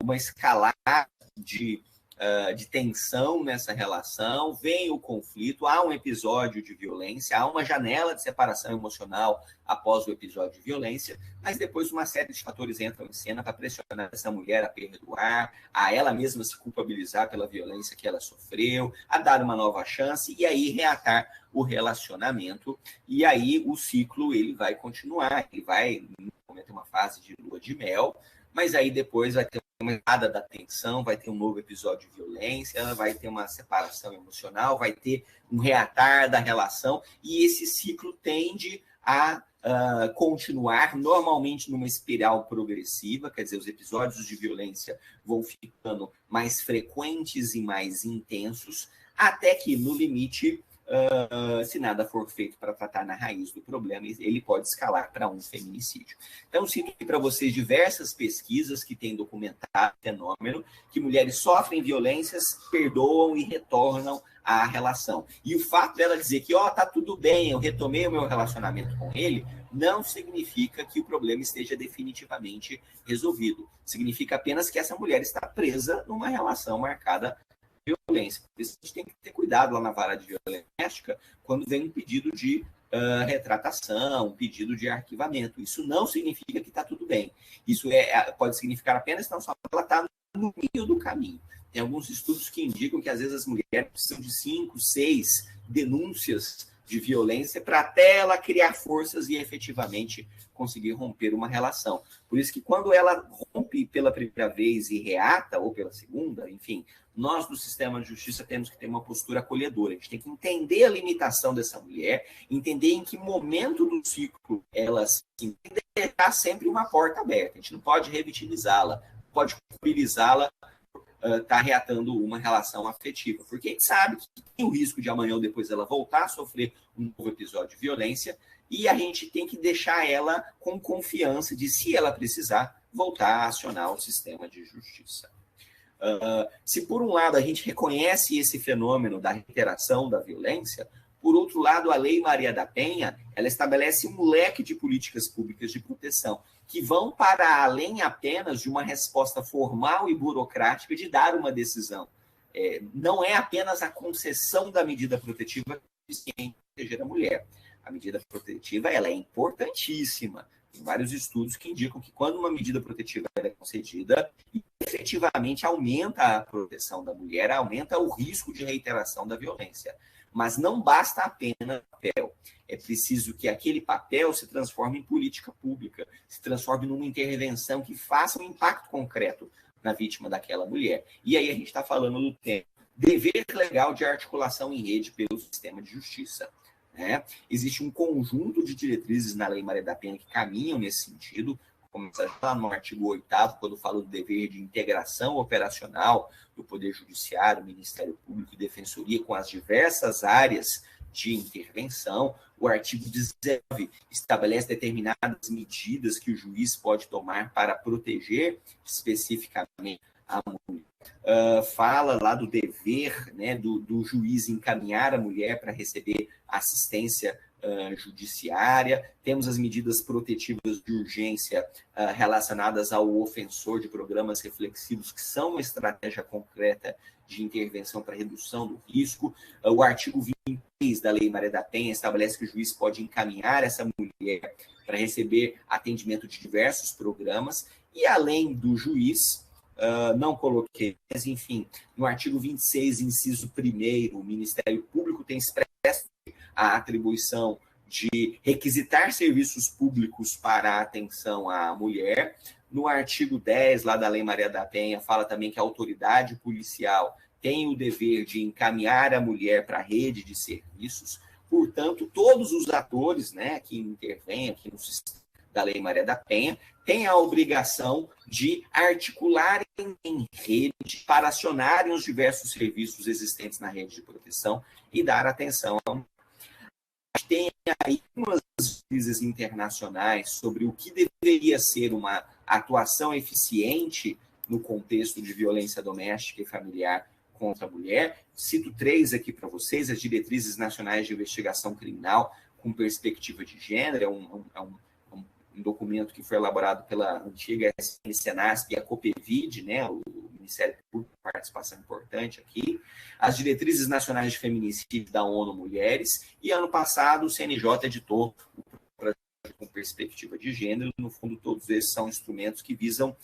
uma escalada de tensão nessa relação, vem o conflito, há um episódio de violência, há uma janela de separação emocional após o episódio de violência, mas depois uma série de fatores entram em cena para pressionar essa mulher a perdoar, a ela mesma se culpabilizar pela violência que ela sofreu, a dar uma nova chance e aí reatar o relacionamento. E aí o ciclo ele vai continuar, ele vai ter uma fase de lua de mel, mas aí depois vai ter uma entrada da tensão, vai ter um novo episódio de violência, vai ter uma separação emocional, vai ter um reatar da relação, e esse ciclo tende a continuar normalmente numa espiral progressiva, quer dizer, os episódios de violência vão ficando mais frequentes e mais intensos, até que, no limite, se nada for feito para tratar na raiz do problema, ele pode escalar para um feminicídio. Então, cito aqui para vocês diversas pesquisas que têm documentado o fenômeno, que mulheres sofrem violências, perdoam e retornam à relação. E o fato dela dizer que, tá tudo bem, eu retomei o meu relacionamento com ele, não significa que o problema esteja definitivamente resolvido. Significa apenas que essa mulher está presa numa relação marcada violência. Por isso a gente tem que ter cuidado lá na vara de violência doméstica quando vem um pedido de retratação, um pedido de arquivamento. Isso não significa que está tudo bem. Isso pode significar apenas que ela está no meio do caminho. Tem alguns estudos que indicam que às vezes as mulheres precisam de 5, 6 denúncias de violência para até ela criar forças e efetivamente conseguir romper uma relação. Por isso que quando ela rompe pela primeira vez e reata, ou pela segunda, enfim, nós do sistema de justiça temos que ter uma postura acolhedora. A gente tem que entender a limitação dessa mulher, entender em que momento do ciclo ela se deixar sempre uma porta aberta. A gente não pode revitimizá-la, pode culpabilizá-la está reatando uma relação afetiva, porque a gente sabe que tem o risco de amanhã ou depois ela voltar a sofrer um novo episódio de violência, e a gente tem que deixar ela com confiança de, se ela precisar, voltar a acionar o sistema de justiça. Se por um lado a gente reconhece esse fenômeno da reiteração da violência, por outro lado, a Lei Maria da Penha, ela estabelece um leque de políticas públicas de proteção que vão para além apenas de uma resposta formal e burocrática de dar uma decisão. Não é apenas a concessão da medida protetiva que tem que proteger a mulher. A medida protetiva ela é importantíssima. Tem vários estudos que indicam que quando uma medida protetiva é concedida, efetivamente aumenta a proteção da mulher, aumenta o risco de reiteração da violência. Mas não basta apenas papel. É preciso que aquele papel se transforme em política pública, se transforme numa intervenção que faça um impacto concreto na vítima daquela mulher. E aí a gente está falando do tema dever legal de articulação em rede pelo sistema de justiça. Né? Existe um conjunto de diretrizes na Lei Maria da Penha que caminham nesse sentido, começa lá no artigo 8º, quando fala do dever de integração operacional do Poder Judiciário, Ministério Público e Defensoria com as diversas áreas de intervenção. O artigo 19 estabelece determinadas medidas que o juiz pode tomar para proteger especificamente a mulher. Fala lá do dever, né, do juiz encaminhar a mulher para receber assistência judiciária. Temos as medidas protetivas de urgência relacionadas ao ofensor de programas reflexivos, que são uma estratégia concreta de intervenção para redução do risco. O artigo 23 da Lei Maria da Penha estabelece que o juiz pode encaminhar essa mulher para receber atendimento de diversos programas. E além do juiz, não coloquei, mas enfim, no artigo 26, inciso 1º, o Ministério Público tem expresso a atribuição de requisitar serviços públicos para a atenção à mulher. No artigo 10, lá da Lei Maria da Penha, fala também que a autoridade policial tem o dever de encaminhar a mulher para a rede de serviços. Portanto, todos os atores, né, que intervêm aqui no sistema da Lei Maria da Penha têm a obrigação de articularem em rede para acionarem os diversos serviços existentes na rede de proteção e dar atenção a tem aí umas pesquisas internacionais sobre o que deveria ser uma atuação eficiente no contexto de violência doméstica e familiar contra a mulher. Cito 3 aqui para vocês: as diretrizes nacionais de investigação criminal com perspectiva de gênero. É um documento que foi elaborado pela antiga SNCNASP e a COPEVID, né, o Ministério Público, participação importante aqui. As diretrizes nacionais de feminicídio da ONU Mulheres, e ano passado o CNJ editou o projeto com perspectiva de gênero. No fundo, todos esses são instrumentos que visam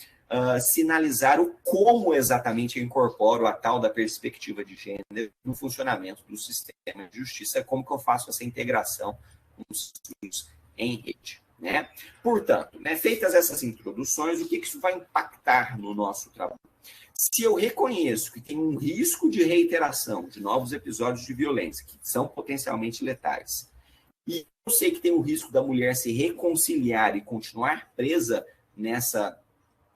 sinalizar o como exatamente eu incorporo a tal da perspectiva de gênero no funcionamento do sistema de justiça, como que eu faço essa integração com os estudos em rede. Né? Portanto, né, feitas essas introduções, o que isso vai impactar no nosso trabalho? Se eu reconheço que tem um risco de reiteração de novos episódios de violência, que são potencialmente letais, e eu sei que tem o risco da mulher se reconciliar e continuar presa nessa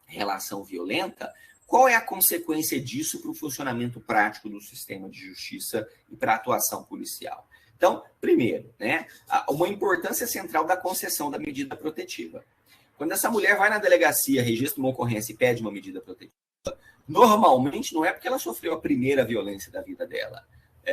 relação violenta, qual é a consequência disso para o funcionamento prático do sistema de justiça e para a atuação policial? Então, primeiro, né, uma importância central da concessão da medida protetiva. Quando essa mulher vai na delegacia, registra uma ocorrência e pede uma medida protetiva, normalmente não é porque ela sofreu a primeira violência da vida dela.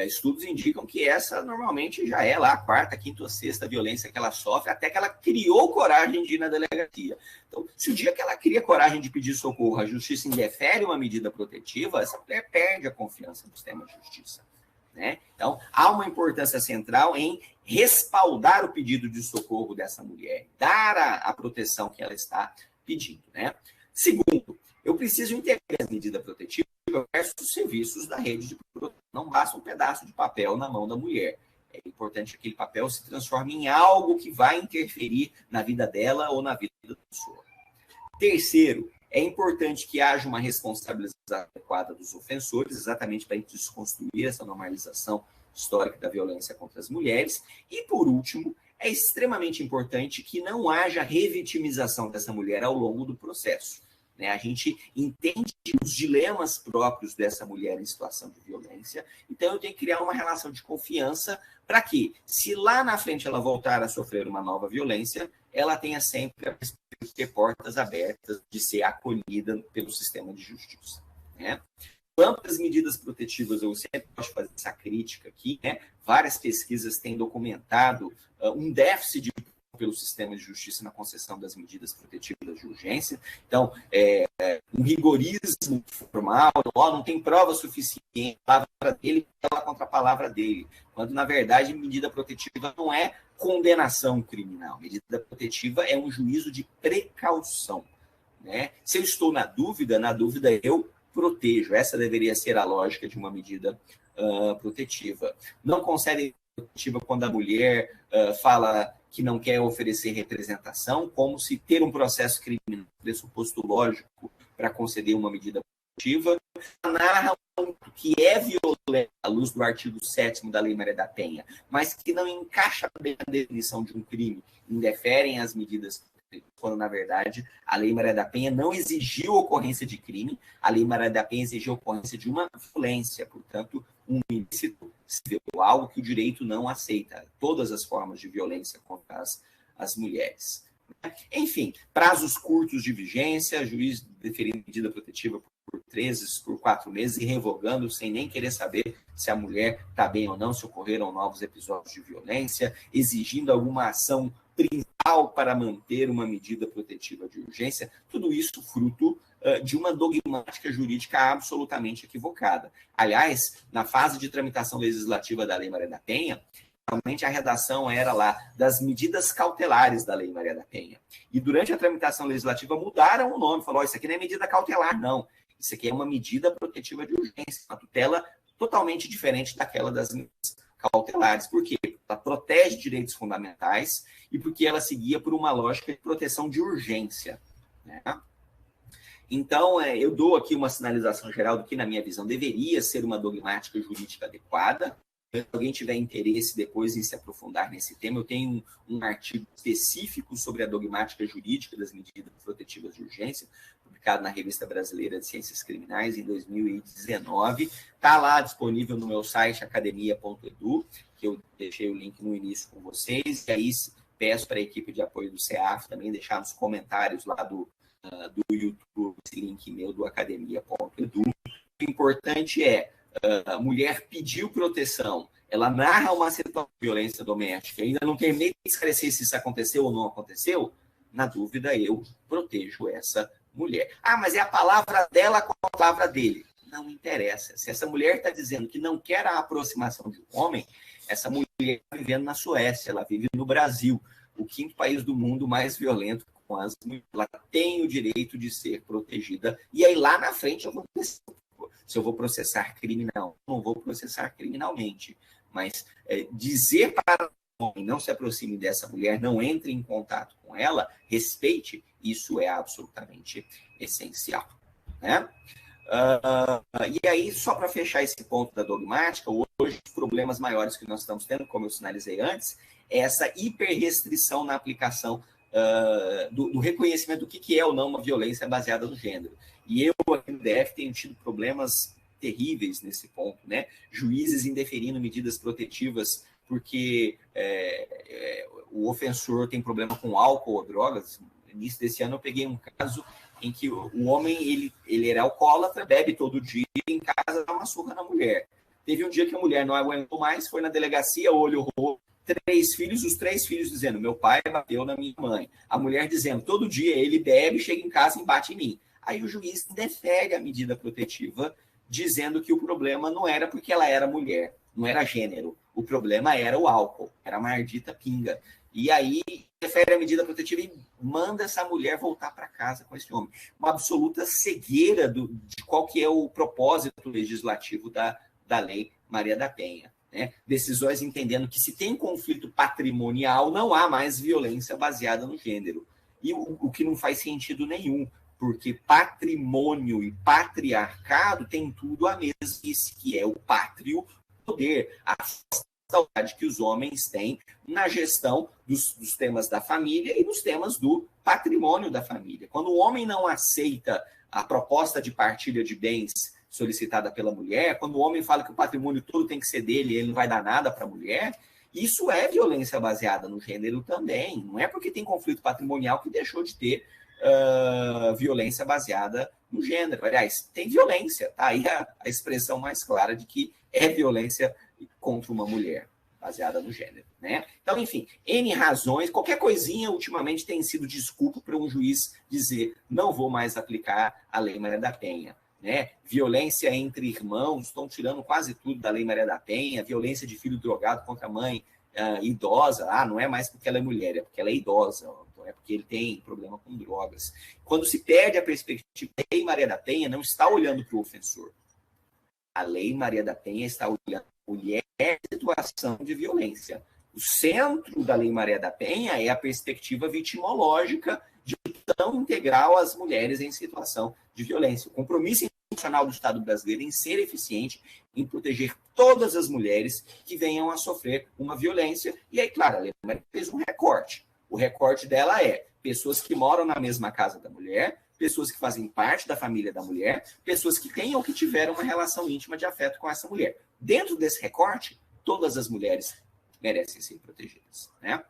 Estudos indicam que essa normalmente já é lá a quarta, quinta ou sexta violência que ela sofre, até que ela criou coragem de ir na delegacia. Então, se o dia que ela cria coragem de pedir socorro, a justiça indefere uma medida protetiva, essa mulher perde a confiança no sistema de justiça. Né? Então, há uma importância central em respaldar o pedido de socorro dessa mulher, dar a proteção que ela está pedindo. Né? Segundo, eu preciso integrar a medida protetiva versus os serviços da rede de proteção. Não basta um pedaço de papel na mão da mulher. É importante que aquele papel se transforme em algo que vai interferir na vida dela ou na vida da pessoa. Terceiro, é importante que haja uma responsabilização adequada dos ofensores, exatamente para desconstruir essa normalização histórica da violência contra as mulheres. E, por último, é extremamente importante que não haja revitimização dessa mulher ao longo do processo. Né? A gente entende os dilemas próprios dessa mulher em situação de violência, então eu tenho que criar uma relação de confiança para que, se lá na frente ela voltar a sofrer uma nova violência, ela tenha sempre a perspectiva de ter portas abertas, de ser acolhida pelo sistema de justiça. Né? Amplas medidas protetivas, eu sempre gosto de fazer essa crítica aqui, né? Várias pesquisas têm documentado um déficit de pelo sistema de justiça na concessão das medidas protetivas de urgência. Então, um rigorismo formal, não tem prova suficiente, a palavra dele fala contra a palavra dele, quando, na verdade, medida protetiva não é condenação criminal. Medida protetiva é um juízo de precaução, né? Se eu estou na dúvida eu protejo. Essa deveria ser a lógica de uma medida protetiva. Não concede protetiva quando a mulher fala que não quer oferecer representação, como se ter um processo criminal, pressuposto lógico para conceder uma medida protetiva, narra que é violenta à luz do artigo 7º da Lei Maria da Penha, mas que não encaixa bem na definição de um crime, indeferem as medidas, quando, na verdade, a Lei Maria da Penha não exigiu ocorrência de crime, a Lei Maria da Penha exigiu ocorrência de uma violência, portanto, um ilícito civil, algo que o direito não aceita, todas as formas de violência contra as mulheres. Enfim, prazos curtos de vigência, juiz deferindo medida protetiva por 4 meses e revogando sem nem querer saber se a mulher está bem ou não, se ocorreram novos episódios de violência, exigindo alguma ação principal para manter uma medida protetiva de urgência, tudo isso fruto de uma dogmática jurídica absolutamente equivocada. Aliás, na fase de tramitação legislativa da Lei Maria da Penha, realmente a redação era lá das medidas cautelares da Lei Maria da Penha. E durante a tramitação legislativa mudaram o nome, falou, isso aqui não é medida cautelar, não. Isso aqui é uma medida protetiva de urgência, uma tutela totalmente diferente daquela das medidas cautelares. Por quê? Porque ela protege direitos fundamentais e porque ela seguia por uma lógica de proteção de urgência, né? Então, eu dou aqui uma sinalização geral do que, na minha visão, deveria ser uma dogmática jurídica adequada. Se alguém tiver interesse depois em se aprofundar nesse tema, eu tenho um artigo específico sobre a dogmática jurídica das medidas protetivas de urgência, publicado na Revista Brasileira de Ciências Criminais em 2019. Está lá disponível no meu site, academia.edu, que eu deixei o link no início com vocês. E aí peço para a equipe de apoio do CEAF também deixar nos comentários lá do YouTube esse link meu do academia.edu. O importante é a mulher pediu proteção, ela narra uma situação de violência doméstica, ainda não terminei de esclarecer se isso aconteceu ou não aconteceu, na dúvida eu protejo essa mulher. Ah, mas é a palavra dela com a palavra dele. Não interessa. Se essa mulher está dizendo que não quer a aproximação de um homem, essa mulher está vivendo na Suécia, ela vive no Brasil, o 5º país do mundo mais violento com as mulheres. Ela tem o direito de ser protegida. E aí lá na frente eu vou decidir se eu vou processar criminal, não vou processar criminalmente, mas dizer para o homem não se aproxime dessa mulher, não entre em contato com ela, respeite, isso é absolutamente essencial, né? E aí, só para fechar esse ponto da dogmática, hoje os problemas maiores que nós estamos tendo, como eu sinalizei antes, é essa hiperrestrição na aplicação do reconhecimento do que é ou não uma violência baseada no gênero. E eu, aqui no DF, tenho tido problemas terríveis nesse ponto, né? Juízes indeferindo medidas protetivas porque o ofensor tem problema com álcool ou drogas. No início desse ano, eu peguei um caso em que o homem ele era alcoólatra, bebe todo dia, e em casa dá uma surra na mulher. Teve um dia que a mulher não aguentou mais, foi na delegacia, olho roxo, 3 filhos, os 3 filhos dizendo, meu pai bateu na minha mãe. A mulher dizendo, todo dia ele bebe, chega em casa e bate em mim. Aí o juiz defere a medida protetiva, dizendo que o problema não era porque ela era mulher, não era gênero. O problema era o álcool, era a maldita pinga. E aí defere a medida protetiva e manda essa mulher voltar para casa com esse homem. Uma absoluta cegueira de qual que é o propósito legislativo da Lei Maria da Penha. Né? Decisões entendendo que se tem conflito patrimonial, não há mais violência baseada no gênero. E o que não faz sentido nenhum, porque patrimônio e patriarcado tem tudo a mesmice, que é o pátrio poder, a saudade que os homens têm na gestão dos temas da família e nos temas do patrimônio da família. Quando o homem não aceita a proposta de partilha de bens solicitada pela mulher, quando o homem fala que o patrimônio todo tem que ser dele e ele não vai dar nada para a mulher, isso é violência baseada no gênero também. Não é porque tem conflito patrimonial que deixou de ter violência baseada no gênero. Aliás, tem violência, tá aí a expressão mais clara de que é violência contra uma mulher. baseada no gênero, né? Então, enfim, N razões, qualquer coisinha ultimamente tem sido desculpa para um juiz dizer não vou mais aplicar a Lei Maria da Penha, né? Violência entre irmãos, estão tirando quase tudo da Lei Maria da Penha, violência de filho drogado contra a mãe idosa, não é mais porque ela é mulher, é porque ela é idosa, é porque ele tem problema com drogas. Quando se perde a perspectiva, a Lei Maria da Penha não está olhando para o ofensor. A Lei Maria da Penha está olhando para a mulher em situação de violência. O centro da Lei Maria da Penha é a perspectiva vitimológica de proteção integral às mulheres em situação de violência. O compromisso internacional do Estado brasileiro em ser eficiente, em proteger todas as mulheres que venham a sofrer uma violência. E aí, claro, a Lei Maria fez um recorte. O recorte dela é pessoas que moram na mesma casa da mulher, pessoas que fazem parte da família da mulher, pessoas que têm ou que tiveram uma relação íntima de afeto com essa mulher. Dentro desse recorte, todas as mulheres merecem ser protegidas, né?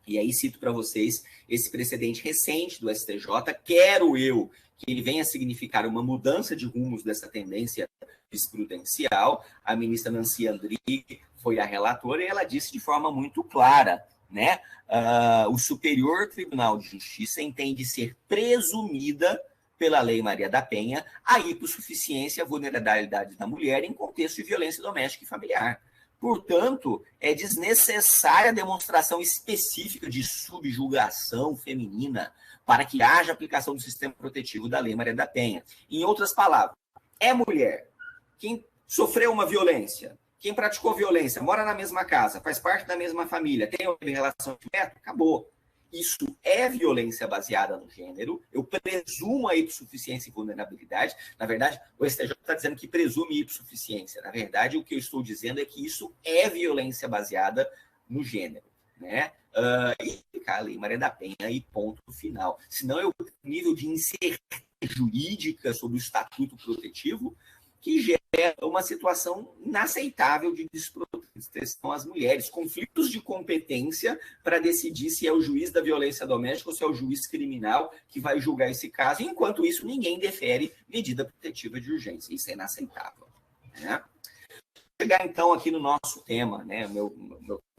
E aí cito para vocês esse precedente recente do STJ, quero eu que ele venha significar uma mudança de rumos dessa tendência jurisprudencial. A ministra Nancy Andrighi foi a relatora e ela disse de forma muito clara, né? O Superior Tribunal de Justiça entende ser presumida pela Lei Maria da Penha a hipossuficiência e a vulnerabilidade da mulher em contexto de violência doméstica e familiar. Portanto, é desnecessária a demonstração específica de subjugação feminina para que haja aplicação do sistema protetivo da Lei Maria da Penha. Em outras palavras, é mulher quem sofreu uma violência, quem praticou violência, mora na mesma casa, faz parte da mesma família, tem uma relação de afeto, acabou. Isso é violência baseada no gênero. Eu presumo a hipossuficiência e vulnerabilidade. Na verdade, o STJ está dizendo que presume hipossuficiência. Na verdade, o que eu estou dizendo é que isso é violência baseada no gênero, né? E a Lei Maria da Penha e ponto final. Senão, eu tenho um nível de incerteza jurídica sobre o estatuto protetivo que gera uma situação inaceitável de desproteção às mulheres, conflitos de competência para decidir se é o juiz da violência doméstica ou se é o juiz criminal que vai julgar esse caso. Enquanto isso, ninguém defere medida protetiva de urgência. Isso é inaceitável, né? Vou chegar, então, aqui no nosso tema, né? Meu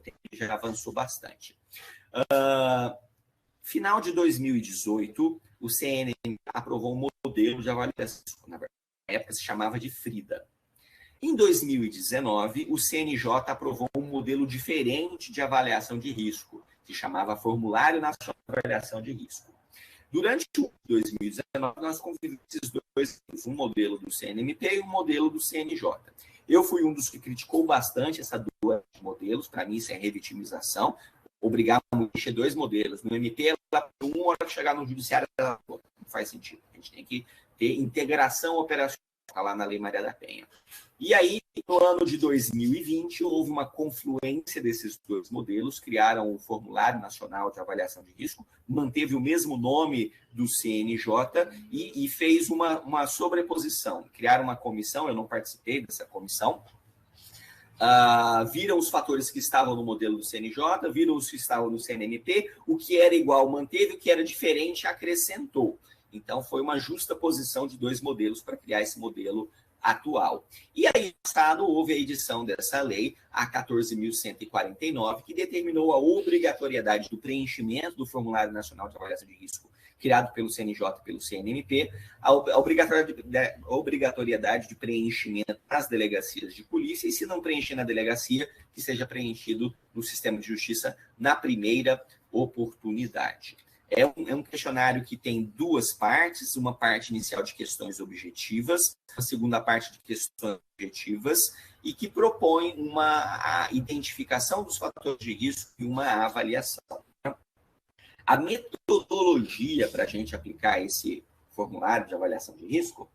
tempo já avançou bastante. Final de 2018, o CNM aprovou um modelo de avaliação, na verdade, na época se chamava de Frida. Em 2019, o CNJ aprovou um modelo diferente de avaliação de risco, que chamava Formulário Nacional de Avaliação de Risco. Durante o 2019, nós convivemos esses dois, um modelo do CNMP e um modelo do CNJ. Eu fui um dos que criticou bastante essa duas modelos, para mim isso é revitimização, obrigar a mexer dois modelos. No MP, ela uma hora que chegar no judiciário, ela não faz sentido. A gente tem que ter integração operacional lá na Lei Maria da Penha. E aí, no ano de 2020, houve uma confluência desses dois modelos, criaram o Formulário Nacional de Avaliação de Risco, manteve o mesmo nome do CNJ e fez uma sobreposição. Criaram uma comissão, eu não participei dessa comissão, viram os fatores que estavam no modelo do CNJ, viram os que estavam no CNMP, o que era igual manteve, o que era diferente acrescentou. Então, foi uma justa posição de dois modelos para criar esse modelo atual. E aí, no passado, houve a edição dessa lei, a 14.149, que determinou a obrigatoriedade do preenchimento do Formulário Nacional de Avaliação de Risco, criado pelo CNJ e pelo CNMP, a obrigatoriedade de preenchimento nas delegacias de polícia, e se não preencher na delegacia, que seja preenchido no sistema de justiça na primeira oportunidade. É um questionário que tem duas partes, uma parte inicial de questões objetivas, a segunda parte de questões objetivas, e que propõe a identificação dos fatores de risco e uma avaliação. A metodologia para a gente aplicar esse formulário de avaliação de risco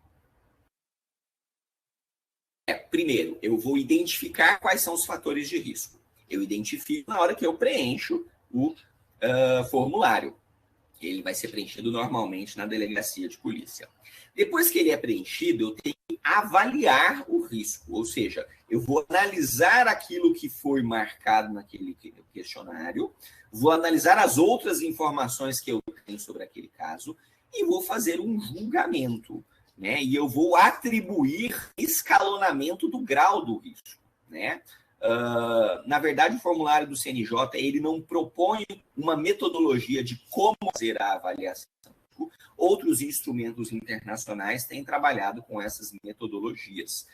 primeiro, eu vou identificar quais são os fatores de risco. Eu identifico na hora que eu preencho o formulário. Ele vai ser preenchido normalmente na delegacia de polícia. Depois que ele é preenchido, eu tenho que avaliar o risco, ou seja, eu vou analisar aquilo que foi marcado naquele questionário, vou analisar as outras informações que eu tenho sobre aquele caso e vou fazer um julgamento, né? E eu vou atribuir escalonamento do grau do risco, né? Na verdade, o formulário do CNJ ele não propõe uma metodologia de como fazer a avaliação. Outros instrumentos internacionais têm trabalhado com essas metodologias.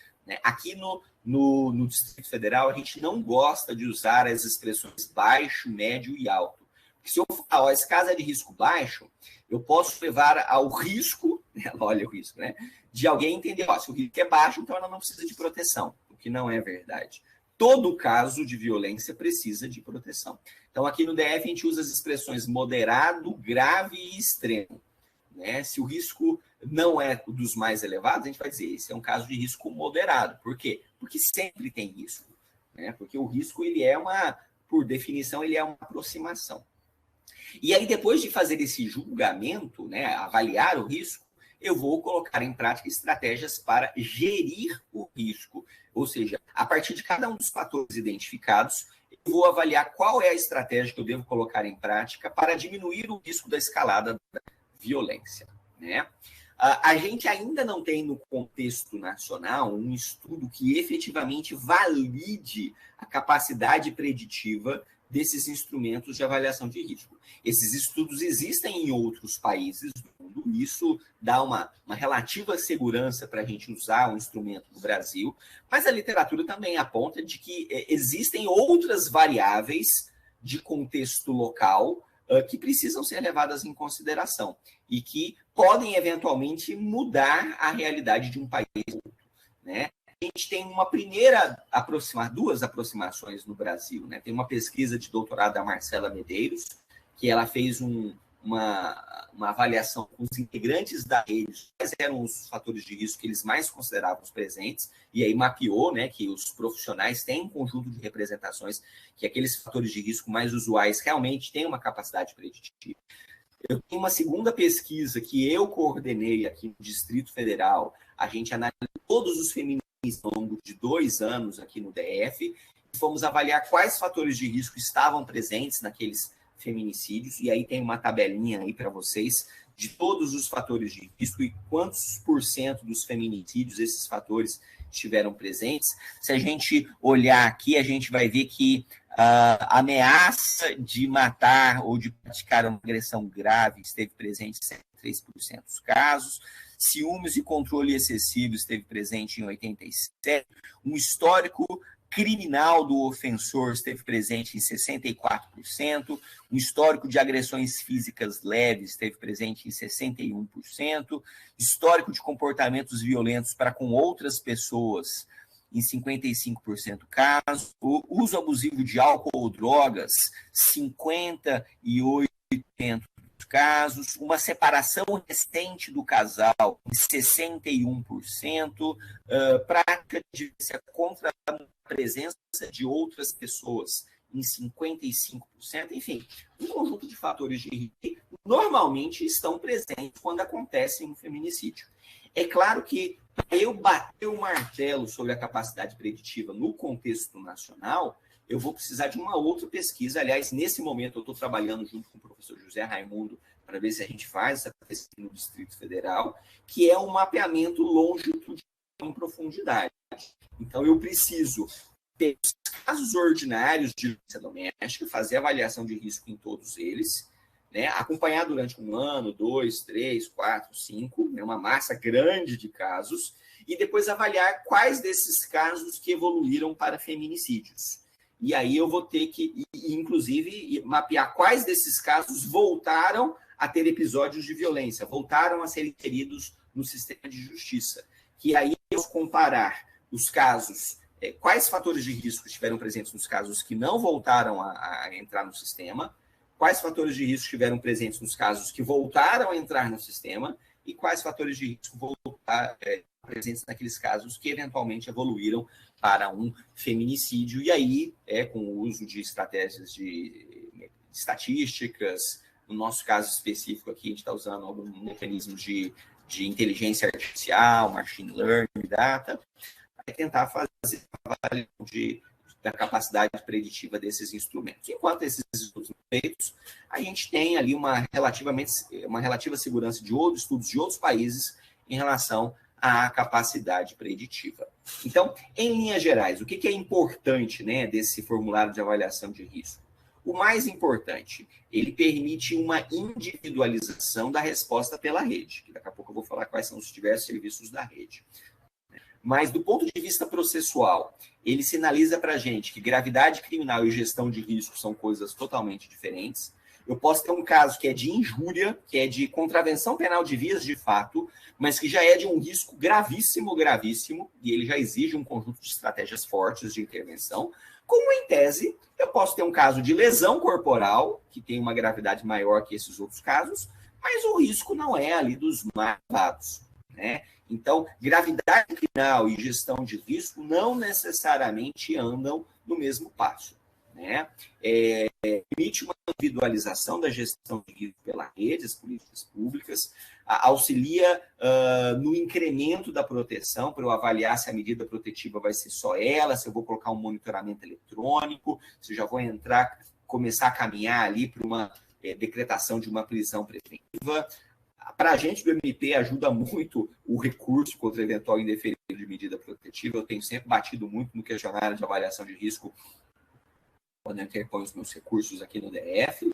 Aqui no Distrito Federal, a gente não gosta de usar as expressões baixo, médio e alto. Porque se eu falar, esse caso é de risco baixo, eu posso levar ao risco, olha o risco, né? De alguém entender, se o risco é baixo, então ela não precisa de proteção, o que não é verdade. Todo caso de violência precisa de proteção. Então, aqui no DF, a gente usa as expressões moderado, grave e extremo. Se o risco não é dos mais elevados, a gente vai dizer, esse é um caso de risco moderado. Por quê? Porque sempre tem risco. Porque o risco, por definição, ele é uma aproximação. E aí, depois de fazer esse julgamento, avaliar o risco, eu vou colocar em prática estratégias para gerir o risco. Ou seja, a partir de cada um dos fatores identificados, eu vou avaliar qual é a estratégia que eu devo colocar em prática para diminuir o risco da escalada da violência. A gente ainda não tem no contexto nacional um estudo que efetivamente valide a capacidade preditiva desses instrumentos de avaliação de risco. Esses estudos existem em outros países do mundo, e isso dá uma relativa segurança para a gente usar um instrumento no Brasil, mas a literatura também aponta de que existem outras variáveis de contexto local que precisam ser levadas em consideração e que podem eventualmente mudar a realidade de um país ou outro. A gente tem duas aproximações no Brasil. Tem uma pesquisa de doutorado da Marcela Medeiros, que ela fez uma avaliação com os integrantes da rede, quais eram os fatores de risco que eles mais consideravam presentes, e aí mapeou que os profissionais têm um conjunto de representações, que aqueles fatores de risco mais usuais realmente têm uma capacidade preditiva. Eu tenho uma segunda pesquisa que eu coordenei aqui no Distrito Federal, a gente analisou todos os femininos ao longo de 2 anos aqui no DF, e fomos avaliar quais fatores de risco estavam presentes naqueles feminicídios, e aí tem uma tabelinha aí para vocês de todos os fatores de risco e quantos % dos feminicídios esses fatores estiveram presentes. Se a gente olhar aqui, a gente vai ver que a ameaça de matar ou de praticar uma agressão grave esteve presente em 73% dos casos, ciúmes e controle excessivo esteve presente em 87%, um histórico criminal do ofensor esteve presente em 64%, um histórico de agressões físicas leves esteve presente em 61%, histórico de comportamentos violentos para com outras pessoas em 55% dos casos, o uso abusivo de álcool ou drogas, 58% dos casos, uma separação recente do casal, em 61%, prática de violência contra a presença de outras pessoas, em 55%, enfim, um conjunto de fatores de risco que normalmente estão presentes quando acontece um feminicídio. É claro que para eu bater o martelo sobre a capacidade preditiva no contexto nacional, eu vou precisar de uma outra pesquisa. Aliás, nesse momento eu estou trabalhando junto com o professor José Raimundo para ver se a gente faz essa pesquisa no Distrito Federal, que é um mapeamento longitudinal em profundidade. Então, eu preciso ter os casos ordinários de violência doméstica, fazer avaliação de risco em todos eles, acompanhar durante 1 ano, 2, 3, 4, 5, uma massa grande de casos, e depois avaliar quais desses casos que evoluíram para feminicídios. E aí eu vou ter que, inclusive, mapear quais desses casos voltaram a ter episódios de violência, voltaram a ser inseridos no sistema de justiça. Que aí eu vou comparar os casos, quais fatores de risco estiveram presentes nos casos que não voltaram a entrar no sistema, quais fatores de risco estiveram presentes nos casos que voltaram a entrar no sistema e quais fatores de risco voltaram presentes naqueles casos que eventualmente evoluíram para um feminicídio. E aí, com o uso de estratégias de estatísticas, no nosso caso específico aqui, a gente está usando algum mecanismo de inteligência artificial, machine learning, data, para tentar fazer a avaliação da capacidade preditiva desses instrumentos. Enquanto esses estudos feitos, a gente tem ali uma relativa segurança de outros estudos de outros países em relação à capacidade preditiva. Então, em linhas gerais, o que é importante, né, desse formulário de avaliação de risco? O mais importante, ele permite uma individualização da resposta pela rede. Daqui a pouco eu vou falar quais são os diversos serviços da rede. Mas, do ponto de vista processual, ele sinaliza para a gente que gravidade criminal e gestão de risco são coisas totalmente diferentes. Eu posso ter um caso que é de injúria, que é de contravenção penal de vias de fato, mas que já é de um risco gravíssimo, gravíssimo, e ele já exige um conjunto de estratégias fortes de intervenção. Como, em tese, eu posso ter um caso de lesão corporal, que tem uma gravidade maior que esses outros casos, mas o risco não é ali dos mais elevados, né? Então, gravidade criminal e gestão de risco não necessariamente andam no mesmo passo, né? Permite uma individualização da gestão de risco pela rede, as políticas públicas, auxilia no incremento da proteção, para eu avaliar se a medida protetiva vai ser só ela, se eu vou colocar um monitoramento eletrônico, se eu já vou começar a caminhar ali para uma decretação de uma prisão preventiva. Para a gente do MP ajuda muito o recurso contra eventual indeferimento de medida protetiva. Eu tenho sempre batido muito no questionário de avaliação de risco quando eu interponho os meus recursos aqui no DF.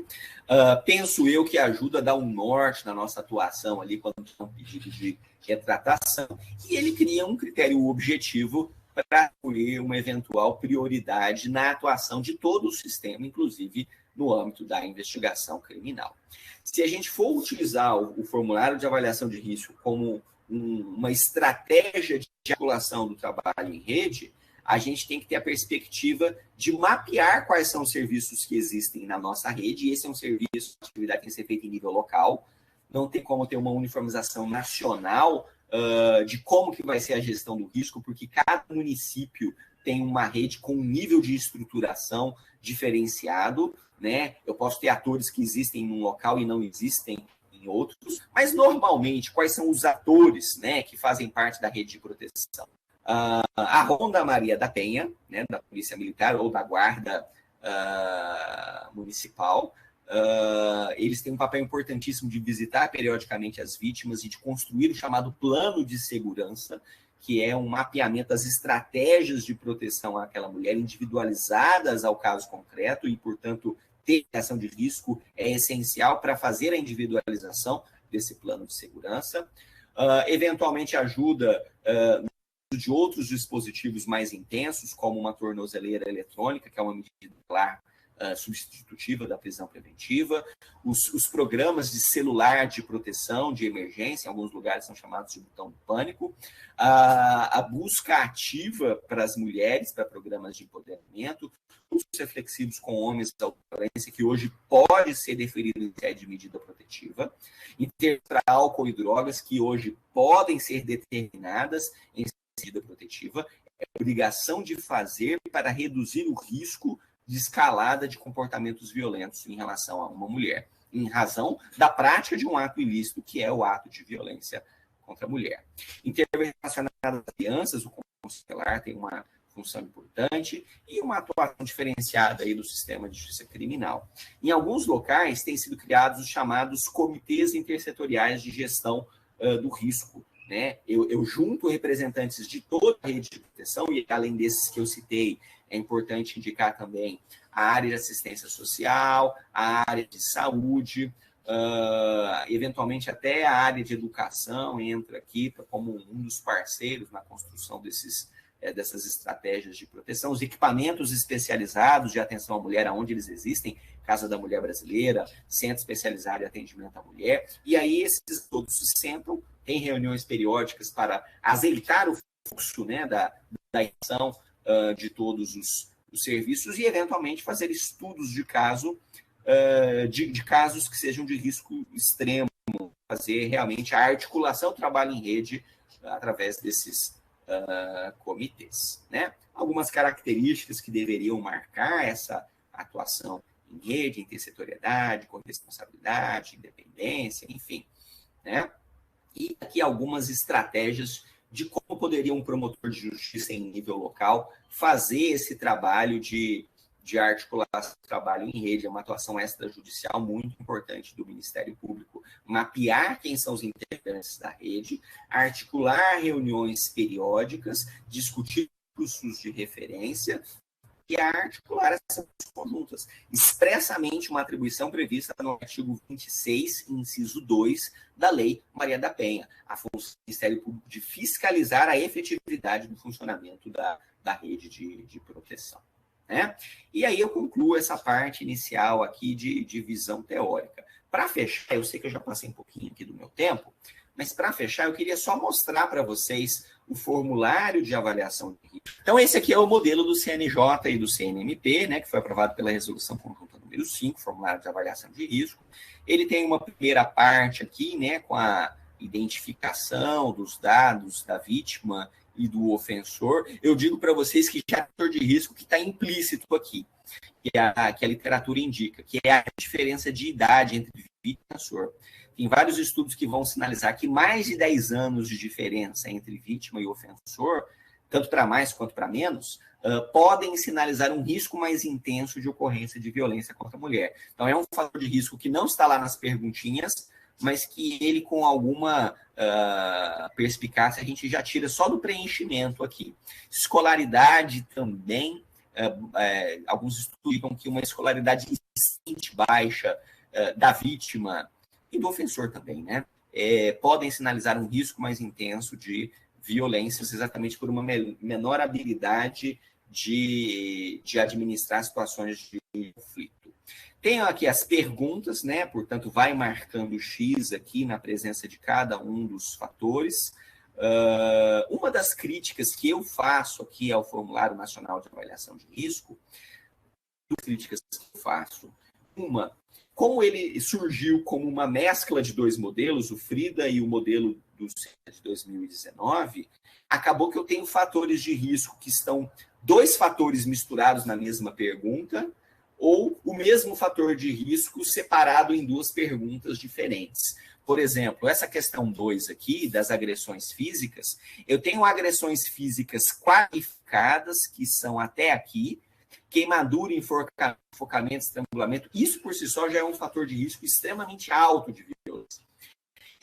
Penso eu que ajuda a dar um norte na nossa atuação ali quando tem um pedido de retratação, e ele cria um critério objetivo para escolher uma eventual prioridade na atuação de todo o sistema, inclusive no âmbito da investigação criminal. Se a gente for utilizar o formulário de avaliação de risco como uma estratégia de articulação do trabalho em rede, a gente tem que ter a perspectiva de mapear quais são os serviços que existem na nossa rede, e esse é um serviço, uma atividade que tem que ser feita em nível local, não tem como ter uma uniformização nacional de como que vai ser a gestão do risco, porque cada município tem uma rede com um nível de estruturação diferenciado, né? Eu posso ter atores que existem em um local e não existem em outros, mas normalmente quais são os atores, né, que fazem parte da rede de proteção? A Ronda Maria da Penha, né, da Polícia Militar ou da Guarda Municipal, eles têm um papel importantíssimo de visitar periodicamente as vítimas e de construir o chamado plano de segurança, que é um mapeamento das estratégias de proteção àquela mulher individualizadas ao caso concreto e, portanto, ter ação de risco é essencial para fazer a individualização desse plano de segurança. Eventualmente ajuda de outros dispositivos mais intensos, como uma tornozeleira eletrônica, que é uma medida clara substitutiva da prisão preventiva, os programas de celular de proteção, de emergência, em alguns lugares são chamados de botão do pânico, a busca ativa para as mulheres, para programas de empoderamento, os reflexivos com homens da violência, que hoje pode ser deferido em sede de medida protetiva, interditar álcool e drogas, que hoje podem ser determinadas em medida protetiva, é obrigação de fazer para reduzir o risco de escalada de comportamentos violentos em relação a uma mulher, em razão da prática de um ato ilícito, que é o ato de violência contra a mulher. Intervenção relacionada às crianças, o conselheiro tem uma função importante e uma atuação diferenciada aí do sistema de justiça criminal. Em alguns locais têm sido criados os chamados comitês intersetoriais de gestão do risco, né? Eu junto representantes de toda a rede de proteção, e além desses que eu citei, é importante indicar também a área de assistência social, a área de saúde, eventualmente até a área de educação entra aqui como um dos parceiros na construção dessas estratégias de proteção, os equipamentos especializados de atenção à mulher, aonde eles existem, Casa da Mulher Brasileira, Centro Especializado de Atendimento à Mulher, e aí esses todos se sentam, tem reuniões periódicas para azeitar o fluxo, né, da ação de todos os serviços e, eventualmente, fazer estudos de caso, de casos que sejam de risco extremo, fazer realmente a articulação do trabalho em rede através desses comitês, né? Algumas características que deveriam marcar essa atuação em rede, intersetoriedade, corresponsabilidade, independência, enfim, né? E aqui algumas estratégias de como poderia um promotor de justiça em nível local fazer esse trabalho de de articulação do trabalho em rede, é uma atuação extrajudicial muito importante do Ministério Público, mapear quem são os integrantes da rede, articular reuniões periódicas, discutir cursos de referência e articular essas conjuntas. Expressamente uma atribuição prevista no artigo 26, inciso 2, da Lei Maria da Penha, a função do Ministério Público de fiscalizar a efetividade do funcionamento da rede de proteção. Né? E aí eu concluo essa parte inicial aqui de visão teórica. Para fechar, eu sei que eu já passei um pouquinho aqui do meu tempo, mas para fechar, eu queria só mostrar para vocês o formulário de avaliação de risco. Então, esse aqui é o modelo do CNJ e do CNMP, né, que foi aprovado pela Resolução Conjunta número 5, formulário de avaliação de risco. Ele tem uma primeira parte aqui, né, com a identificação dos dados da vítima e do ofensor. Eu digo para vocês que já é fator de risco que está implícito aqui, que a literatura indica, que é a diferença de idade entre vítima e ofensor. Tem vários estudos que vão sinalizar que mais de 10 anos de diferença entre vítima e ofensor, tanto para mais quanto para menos, podem sinalizar um risco mais intenso de ocorrência de violência contra a mulher. Então, é um fator de risco que não está lá nas perguntinhas, mas que ele, com alguma perspicácia, a gente já tira só do preenchimento aqui. Escolaridade também, alguns estudos indicam que uma escolaridade baixa da vítima e do ofensor também, né? Podem sinalizar um risco mais intenso de violências, exatamente por uma menor habilidade de administrar situações de conflito. Tenho aqui as perguntas, né? Portanto, vai marcando X aqui na presença de cada um dos fatores. Uma das críticas que eu faço aqui ao Formulário Nacional de Avaliação de Risco, como ele surgiu como uma mescla de dois modelos, o FRIDA e o modelo do de 2019, acabou que eu tenho fatores de risco que estão dois fatores misturados na mesma pergunta, ou o mesmo fator de risco separado em duas perguntas diferentes. Por exemplo, essa questão 2 aqui, das agressões físicas, eu tenho agressões físicas qualificadas, que são até aqui, queimadura, enforcamento, estrangulamento, isso por si só já é um fator de risco extremamente alto de violência.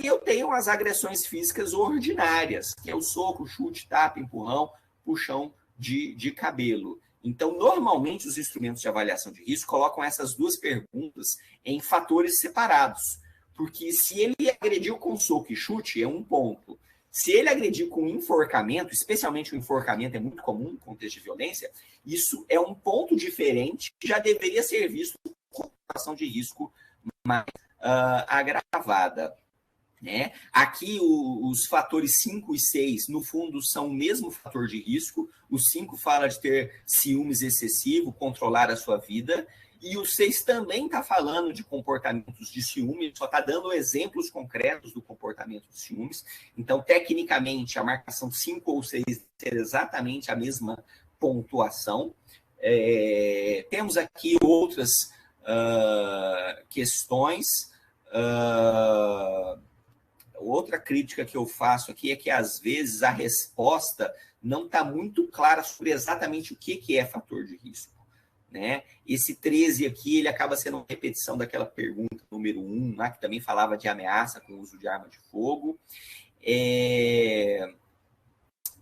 E eu tenho as agressões físicas ordinárias, que é o soco, chute, tapa, empurrão, puxão de cabelo. Então, normalmente, os instrumentos de avaliação de risco colocam essas duas perguntas em fatores separados, porque se ele agrediu com soco e chute, é um ponto. Se ele agrediu com enforcamento, especialmente o enforcamento é muito comum no contexto de violência, isso é um ponto diferente que já deveria ser visto com situação de risco mais agravada. Né? Aqui, os fatores 5 e 6, no fundo, são o mesmo fator de risco. O 5 fala de ter ciúmes excessivo, controlar a sua vida. E o 6 também está falando de comportamentos de ciúme, só está dando exemplos concretos do comportamento de ciúmes. Então, tecnicamente, a marcação 5 ou 6 ser exatamente a mesma pontuação. Temos aqui outras questões. Outra crítica que eu faço aqui é que, às vezes, a resposta não está muito clara sobre exatamente o que é fator de risco. Né? Esse 13 aqui, ele acaba sendo uma repetição daquela pergunta número 1, lá, que também falava de ameaça com o uso de arma de fogo.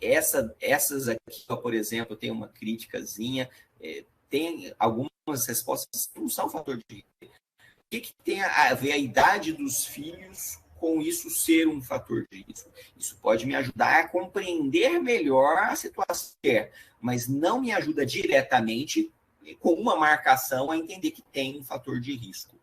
Essas aqui, por exemplo, tem uma criticazinha, tem algumas respostas que não são fator de risco. O que tem a ver a idade dos filhos com isso ser um fator de risco? Isso pode me ajudar a compreender melhor a situação, mas não me ajuda diretamente com uma marcação a entender que tem um fator de risco.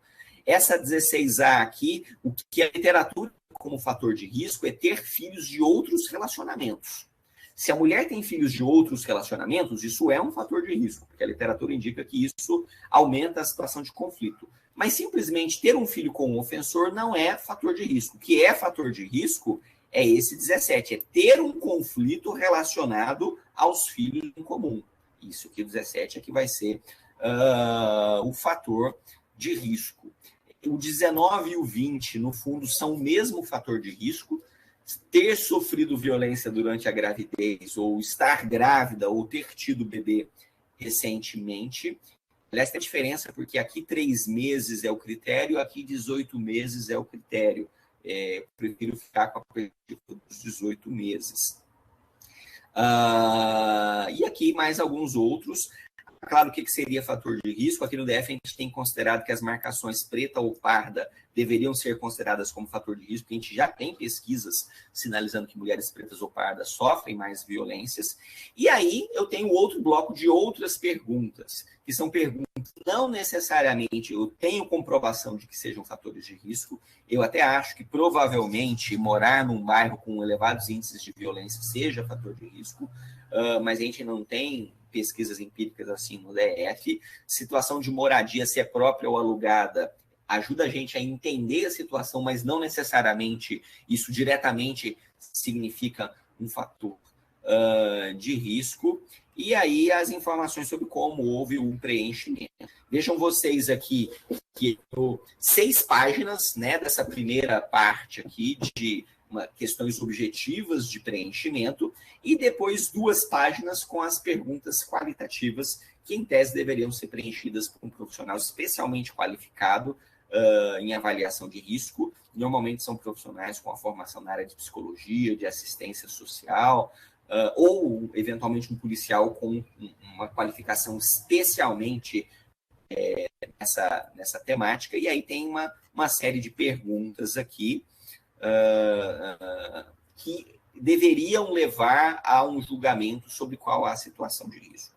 Essa 16A aqui, o que a literatura como fator de risco é ter filhos de outros relacionamentos. Se a mulher tem filhos de outros relacionamentos, isso é um fator de risco, porque a literatura indica que isso aumenta a situação de conflito. Mas simplesmente ter um filho com um ofensor não é fator de risco. O que é fator de risco é esse 17, é ter um conflito relacionado aos filhos em comum. Isso aqui, o 17, é que vai ser o fator de risco. O 19 e o 20, no fundo, são o mesmo fator de risco. Ter sofrido violência durante a gravidez, ou estar grávida, ou ter tido bebê recentemente. Aliás, tem diferença, porque aqui 3 meses é o critério, aqui 18 meses é o critério. Eu prefiro ficar com a perspectiva dos 18 meses. E aqui mais alguns outros. Claro, o que seria fator de risco? Aqui no DF a gente tem considerado que as marcações preta ou parda deveriam ser consideradas como fator de risco, porque a gente já tem pesquisas sinalizando que mulheres pretas ou pardas sofrem mais violências. E aí eu tenho outro bloco de outras perguntas, que são perguntas não necessariamente eu tenho comprovação de que sejam fatores de risco. Eu até acho que provavelmente morar num bairro com elevados índices de violência seja fator de risco, mas a gente não tem pesquisas empíricas assim no DF. Situação de moradia, se é própria ou alugada, ajuda a gente a entender a situação, mas não necessariamente isso diretamente significa um fator de risco. E aí as informações sobre como houve o preenchimento. Vejam vocês aqui que 6 páginas, né, dessa primeira parte aqui de questões objetivas de preenchimento, e depois 2 páginas com as perguntas qualitativas que, em tese, deveriam ser preenchidas por um profissional especialmente qualificado em avaliação de risco. Normalmente são profissionais com a formação na área de psicologia, de assistência social, ou, eventualmente, um policial com uma qualificação especialmente nessa temática. E aí tem uma série de perguntas aqui que deveriam levar a um julgamento sobre qual a situação de risco.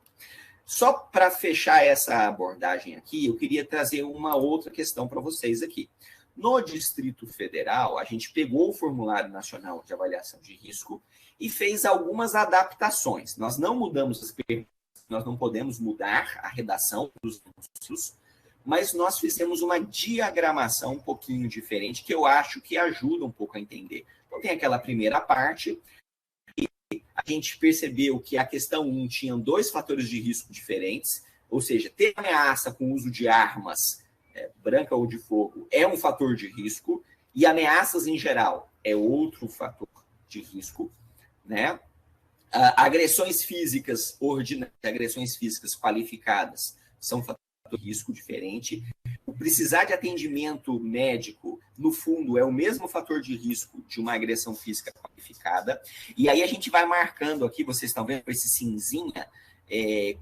Só para fechar essa abordagem aqui, eu queria trazer uma outra questão para vocês aqui. No Distrito Federal, a gente pegou o Formulário Nacional de Avaliação de Risco e fez algumas adaptações. Nós não mudamos as perguntas, nós não podemos mudar a redação dos anúncios, mas nós fizemos uma diagramação um pouquinho diferente, que eu acho que ajuda um pouco a entender. Então, tem aquela primeira parte, e a gente percebeu que a questão 1 tinha 2 fatores de risco diferentes, ou seja, ter ameaça com o uso de armas, branca ou de fogo, é um fator de risco, e ameaças em geral é outro fator de risco, né? Agressões físicas ordinárias, agressões físicas qualificadas são fatores de risco diferente. O precisar de atendimento médico, no fundo, é o mesmo fator de risco de uma agressão física qualificada. E aí a gente vai marcando aqui, vocês estão vendo esse cinzinha,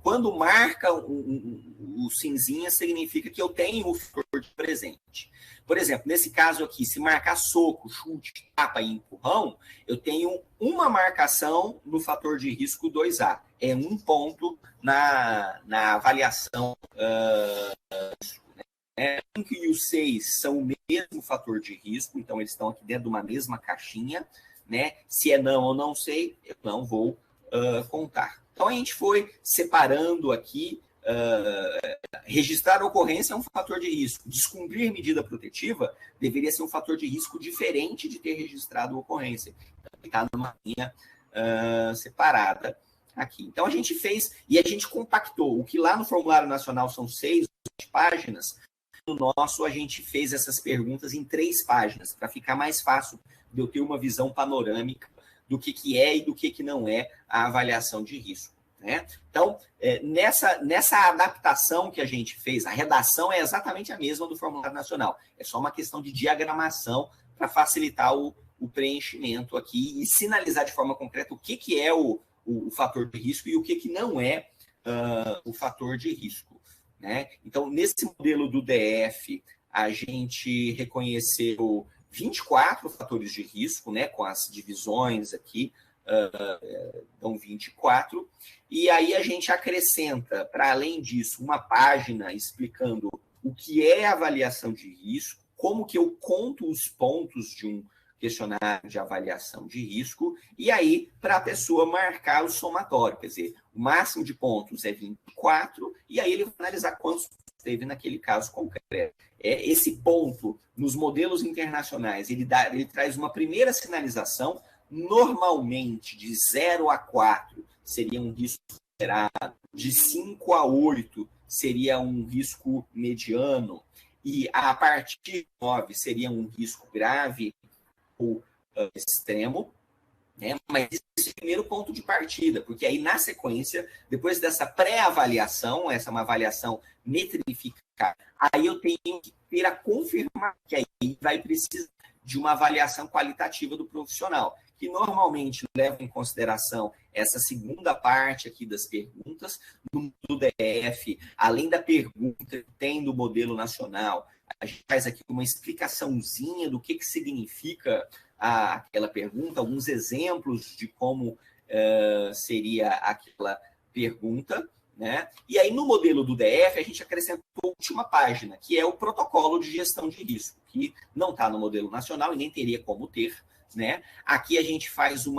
quando marca o cinzinha, significa que eu tenho o fator de presente. Por exemplo, nesse caso aqui, se marcar soco, chute, tapa e empurrão, eu tenho uma marcação no fator de risco 2A. É 1 ponto na avaliação. O 5 e o 6 são o mesmo fator de risco, então eles estão aqui dentro de uma mesma caixinha, né? Se é não ou não sei, eu não vou contar. Então, a gente foi separando aqui, registrar a ocorrência é um fator de risco. Descumprir medida protetiva deveria ser um fator de risco diferente de ter registrado a ocorrência. Está numa linha separada aqui. Então, a gente fez, e a gente compactou. O que lá no Formulário Nacional são 6 páginas, no nosso a gente fez essas perguntas em 3 páginas, para ficar mais fácil de eu ter uma visão panorâmica do que é e do que não é a avaliação de risco, né? Então, nessa adaptação que a gente fez, a redação é exatamente a mesma do Formulário Nacional, é só uma questão de diagramação para facilitar o preenchimento aqui e sinalizar de forma concreta o que é o fator de risco e o que não é o fator de risco, né? Então, nesse modelo do DF, a gente reconheceu 24 fatores de risco, né, com as divisões aqui, dão 24, e aí a gente acrescenta, para além disso, uma página explicando o que é avaliação de risco, como que eu conto os pontos de um questionário de avaliação de risco, e aí para a pessoa marcar o somatório, quer dizer, o máximo de pontos é 24, e aí ele vai analisar quantos teve naquele caso concreto. Esse ponto, nos modelos internacionais, ele traz uma primeira sinalização, normalmente de 0 a 4 seria um risco moderado, de 5 a 8 seria um risco mediano, e a partir de 9 seria um risco grave ou extremo. né? Mas esse é o primeiro ponto de partida, porque aí, na sequência, depois dessa pré-avaliação, essa é uma avaliação metrificada, aí eu tenho que ter a confirmação, que aí vai precisar de uma avaliação qualitativa do profissional, que normalmente leva em consideração essa segunda parte aqui das perguntas. No DF, além da pergunta que tem do modelo nacional, a gente faz aqui uma explicaçãozinha do que significa aquela pergunta, alguns exemplos de como seria aquela pergunta, né? E aí, no modelo do DF, a gente acrescentou a última página, que é o protocolo de gestão de risco, que não está no modelo nacional e nem teria como ter, né? Aqui a gente faz um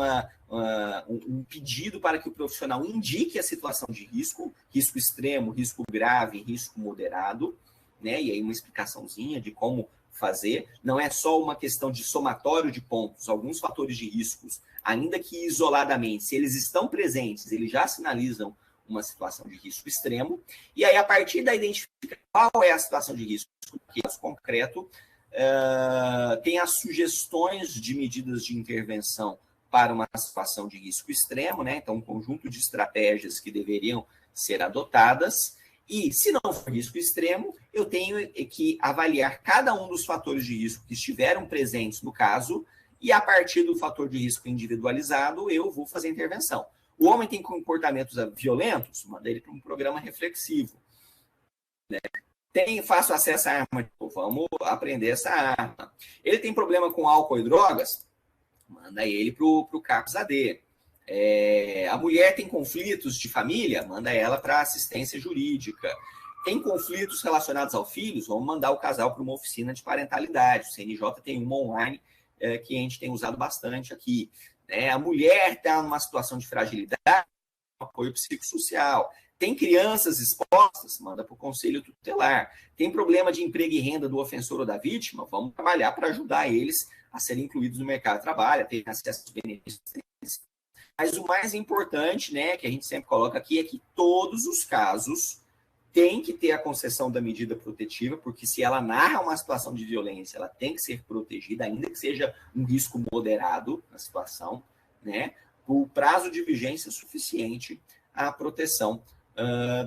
pedido para que o profissional indique a situação de risco, risco extremo, risco grave, risco moderado, né? E aí uma explicaçãozinha de como fazer. Não é só uma questão de somatório de pontos, alguns fatores de riscos, ainda que isoladamente, se eles estão presentes, eles já sinalizam uma situação de risco extremo, e aí a partir da identificação qual é a situação de risco, que é concreto, tem as sugestões de medidas de intervenção para uma situação de risco extremo, né? Então, um conjunto de estratégias que deveriam ser adotadas, e se não for risco extremo, eu tenho que avaliar cada um dos fatores de risco que estiveram presentes no caso, e a partir do fator de risco individualizado, eu vou fazer a intervenção. O homem tem comportamentos violentos, manda ele para um programa reflexivo, né? Tem fácil acesso à arma, vamos aprender essa arma. Ele tem problema com álcool e drogas, manda ele para o CAPS-AD. A mulher tem conflitos de família, manda ela para assistência jurídica. Tem conflitos relacionados aos filhos, vamos mandar o casal para uma oficina de parentalidade. O CNJ tem uma online que a gente tem usado bastante aqui. A mulher está numa situação de fragilidade, apoio psicossocial. Tem crianças expostas, manda para o conselho tutelar. Tem problema de emprego e renda do ofensor ou da vítima, vamos trabalhar para ajudar eles a serem incluídos no mercado de trabalho, a terem acesso aos benefícios. Mas o mais importante, né, que a gente sempre coloca aqui, é que todos os casos têm que ter a concessão da medida protetiva, porque se ela narra uma situação de violência, ela tem que ser protegida, ainda que seja um risco moderado na situação, né, por prazo de vigência suficiente à proteção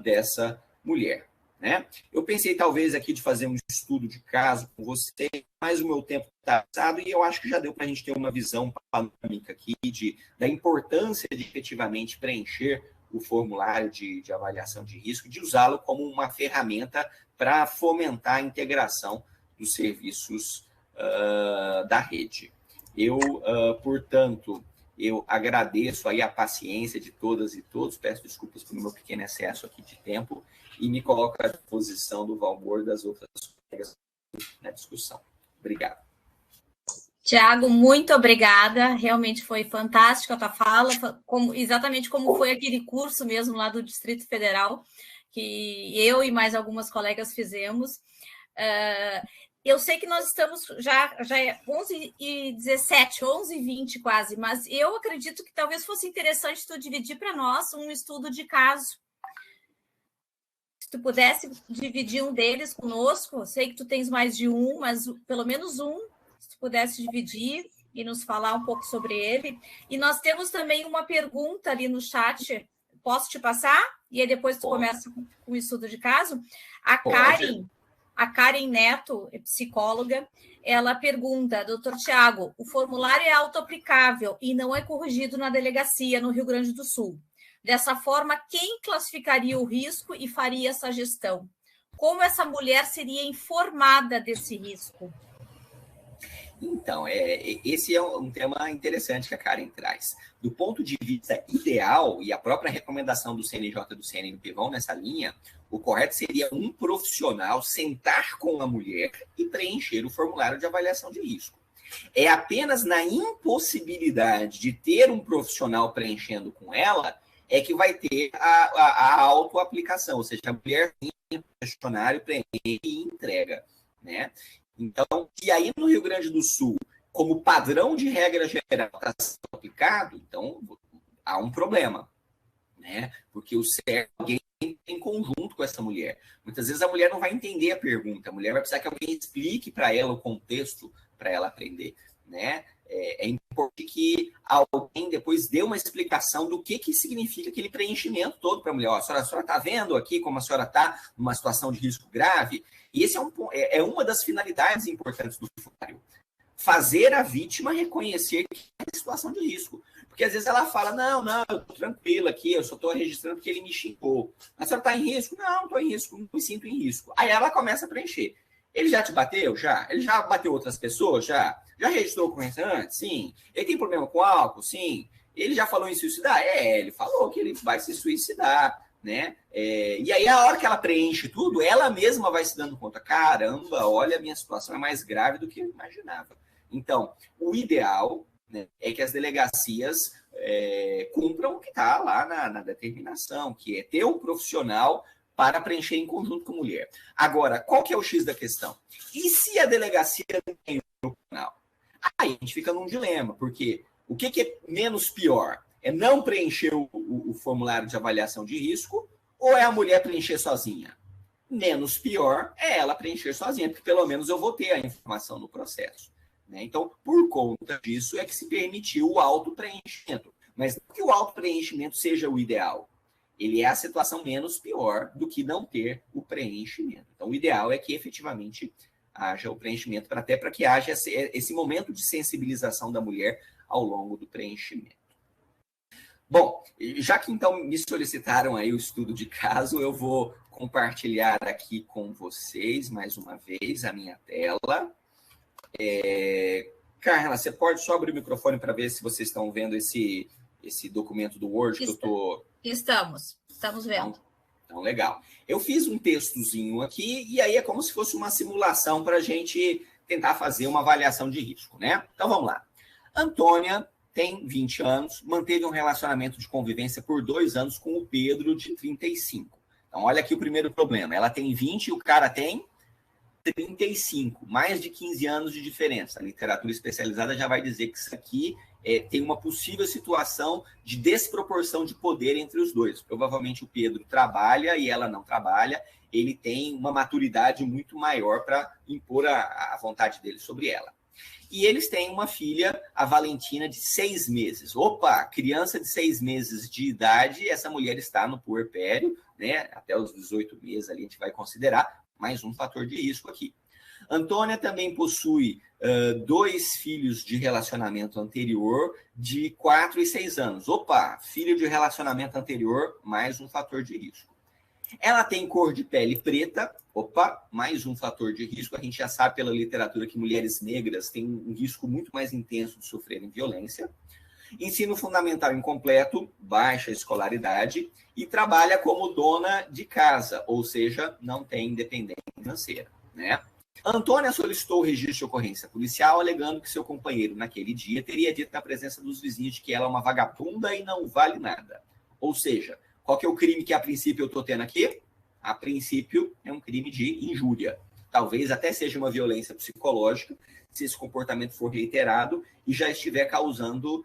dessa mulher, né? Eu pensei talvez aqui de fazer um estudo de caso com você, mas o meu tempo está passado e eu acho que já deu para a gente ter uma visão panorâmica aqui da importância de efetivamente preencher o formulário de avaliação de risco, de usá-lo como uma ferramenta para fomentar a integração dos serviços da rede. Portanto, eu agradeço aí a paciência de todas e todos, peço desculpas pelo meu pequeno excesso aqui de tempo e me coloco à disposição do Valmor e das outras colegas na discussão. Obrigado. Tiago, muito obrigada, realmente foi fantástica a tua fala, exatamente como foi aquele curso mesmo lá do Distrito Federal, que eu e mais algumas colegas fizemos. Eu sei que nós estamos, já é 11h17, 11h20 quase, mas eu acredito que talvez fosse interessante tu dividir para nós um estudo de caso. Se tu pudesse dividir um deles conosco, eu sei que tu tens mais de um, mas pelo menos um, se tu pudesse dividir e nos falar um pouco sobre ele. E nós temos também uma pergunta ali no chat, posso te passar? E aí depois tu começa com o estudo de caso. A Karen Neto, psicóloga, ela pergunta, doutor Tiago, o formulário é autoaplicável e não é corrigido na delegacia no Rio Grande do Sul. Dessa forma, quem classificaria o risco e faria essa gestão? Como essa mulher seria informada desse risco? Então, esse é um tema interessante que a Karen traz. Do ponto de vista ideal, e a própria recomendação do CNJ e do CNMP vão nessa linha, o correto seria um profissional sentar com a mulher e preencher o formulário de avaliação de risco. É apenas na impossibilidade de ter um profissional preenchendo com ela é que vai ter a autoaplicação, ou seja, a mulher tem o questionário, preenche e entrega, né? Então, e aí no Rio Grande do Sul, como padrão de regra geral está sendo aplicado, então há um problema, né? Porque o certo é alguém em conjunto com essa mulher. Muitas vezes a mulher não vai entender a pergunta, a mulher vai precisar que alguém explique para ela o contexto para ela aprender, né? É importante que alguém depois dê uma explicação do que significa aquele preenchimento todo para a mulher. Ó, a senhora está vendo aqui como a senhora está numa situação de risco grave? E esse é uma das finalidades importantes do formulário. Fazer a vítima reconhecer que é uma situação de risco. Porque às vezes ela fala, não, eu estou tranquila aqui, eu só estou registrando porque ele me xingou. A senhora está em risco? Não, não estou em risco, não me sinto em risco. Aí ela começa a preencher. Ele já te bateu? Já. Ele já bateu outras pessoas? Já. Já registrou ocorrência antes? Sim. Ele tem problema com álcool? Sim. Ele já falou em suicidar? Ele falou que ele vai se suicidar, né? E aí, a hora que ela preenche tudo, ela mesma vai se dando conta, caramba, olha, a minha situação é mais grave do que eu imaginava. Então, o ideal, né, é que as delegacias cumpram o que está lá na determinação, que é ter um profissional para preencher em conjunto com a mulher. Agora, qual que é o X da questão? E se a delegacia não tem um profissional? Aí a gente fica num dilema, porque o que é menos pior? É não preencher o formulário de avaliação de risco ou é a mulher preencher sozinha? Menos pior é ela preencher sozinha, porque pelo menos eu vou ter a informação no processo, né? Então, por conta disso, é que se permitiu o autopreenchimento. Mas não que o autopreenchimento seja o ideal. Ele é a situação menos pior do que não ter o preenchimento. Então, o ideal é que efetivamente haja o preenchimento, até para que haja esse momento de sensibilização da mulher ao longo do preenchimento. Bom, já que então me solicitaram aí o estudo de caso, eu vou compartilhar aqui com vocês mais uma vez a minha tela. Carla, você pode só abrir o microfone para ver se vocês estão vendo esse documento do Word que eu estou... Estamos vendo. Então, legal. Eu fiz um textozinho aqui e aí é como se fosse uma simulação para a gente tentar fazer uma avaliação de risco, né? Então, vamos lá. Antônia tem 20 anos, manteve um relacionamento de convivência por 2 anos com o Pedro, de 35. Então, olha aqui o primeiro problema. Ela tem 20 e o cara tem 35, mais de 15 anos de diferença. A literatura especializada já vai dizer que isso aqui tem uma possível situação de desproporção de poder entre os dois. Provavelmente o Pedro trabalha e ela não trabalha, ele tem uma maturidade muito maior para impor a vontade dele sobre ela. E eles têm uma filha, a Valentina, de 6 meses. Opa, criança de 6 meses de idade, essa mulher está no puerpério, né? Até os 18 meses ali a gente vai considerar mais um fator de risco aqui. Antônia também possui 2 filhos de relacionamento anterior de 4 e 6 anos. Opa, filho de relacionamento anterior, mais um fator de risco. Ela tem cor de pele preta. Opa, mais um fator de risco. A gente já sabe pela literatura que mulheres negras têm um risco muito mais intenso de sofrerem violência. Ensino fundamental incompleto, baixa escolaridade e trabalha como dona de casa, ou seja, não tem independência financeira, né? Antônia solicitou o registro de ocorrência policial, alegando que seu companheiro, naquele dia, teria dito na presença dos vizinhos de que ela é uma vagabunda e não vale nada. Ou seja, qual que é o crime que, a princípio, eu estou tendo aqui? A princípio, é um crime de injúria. Talvez até seja uma violência psicológica, se esse comportamento for reiterado e já estiver causando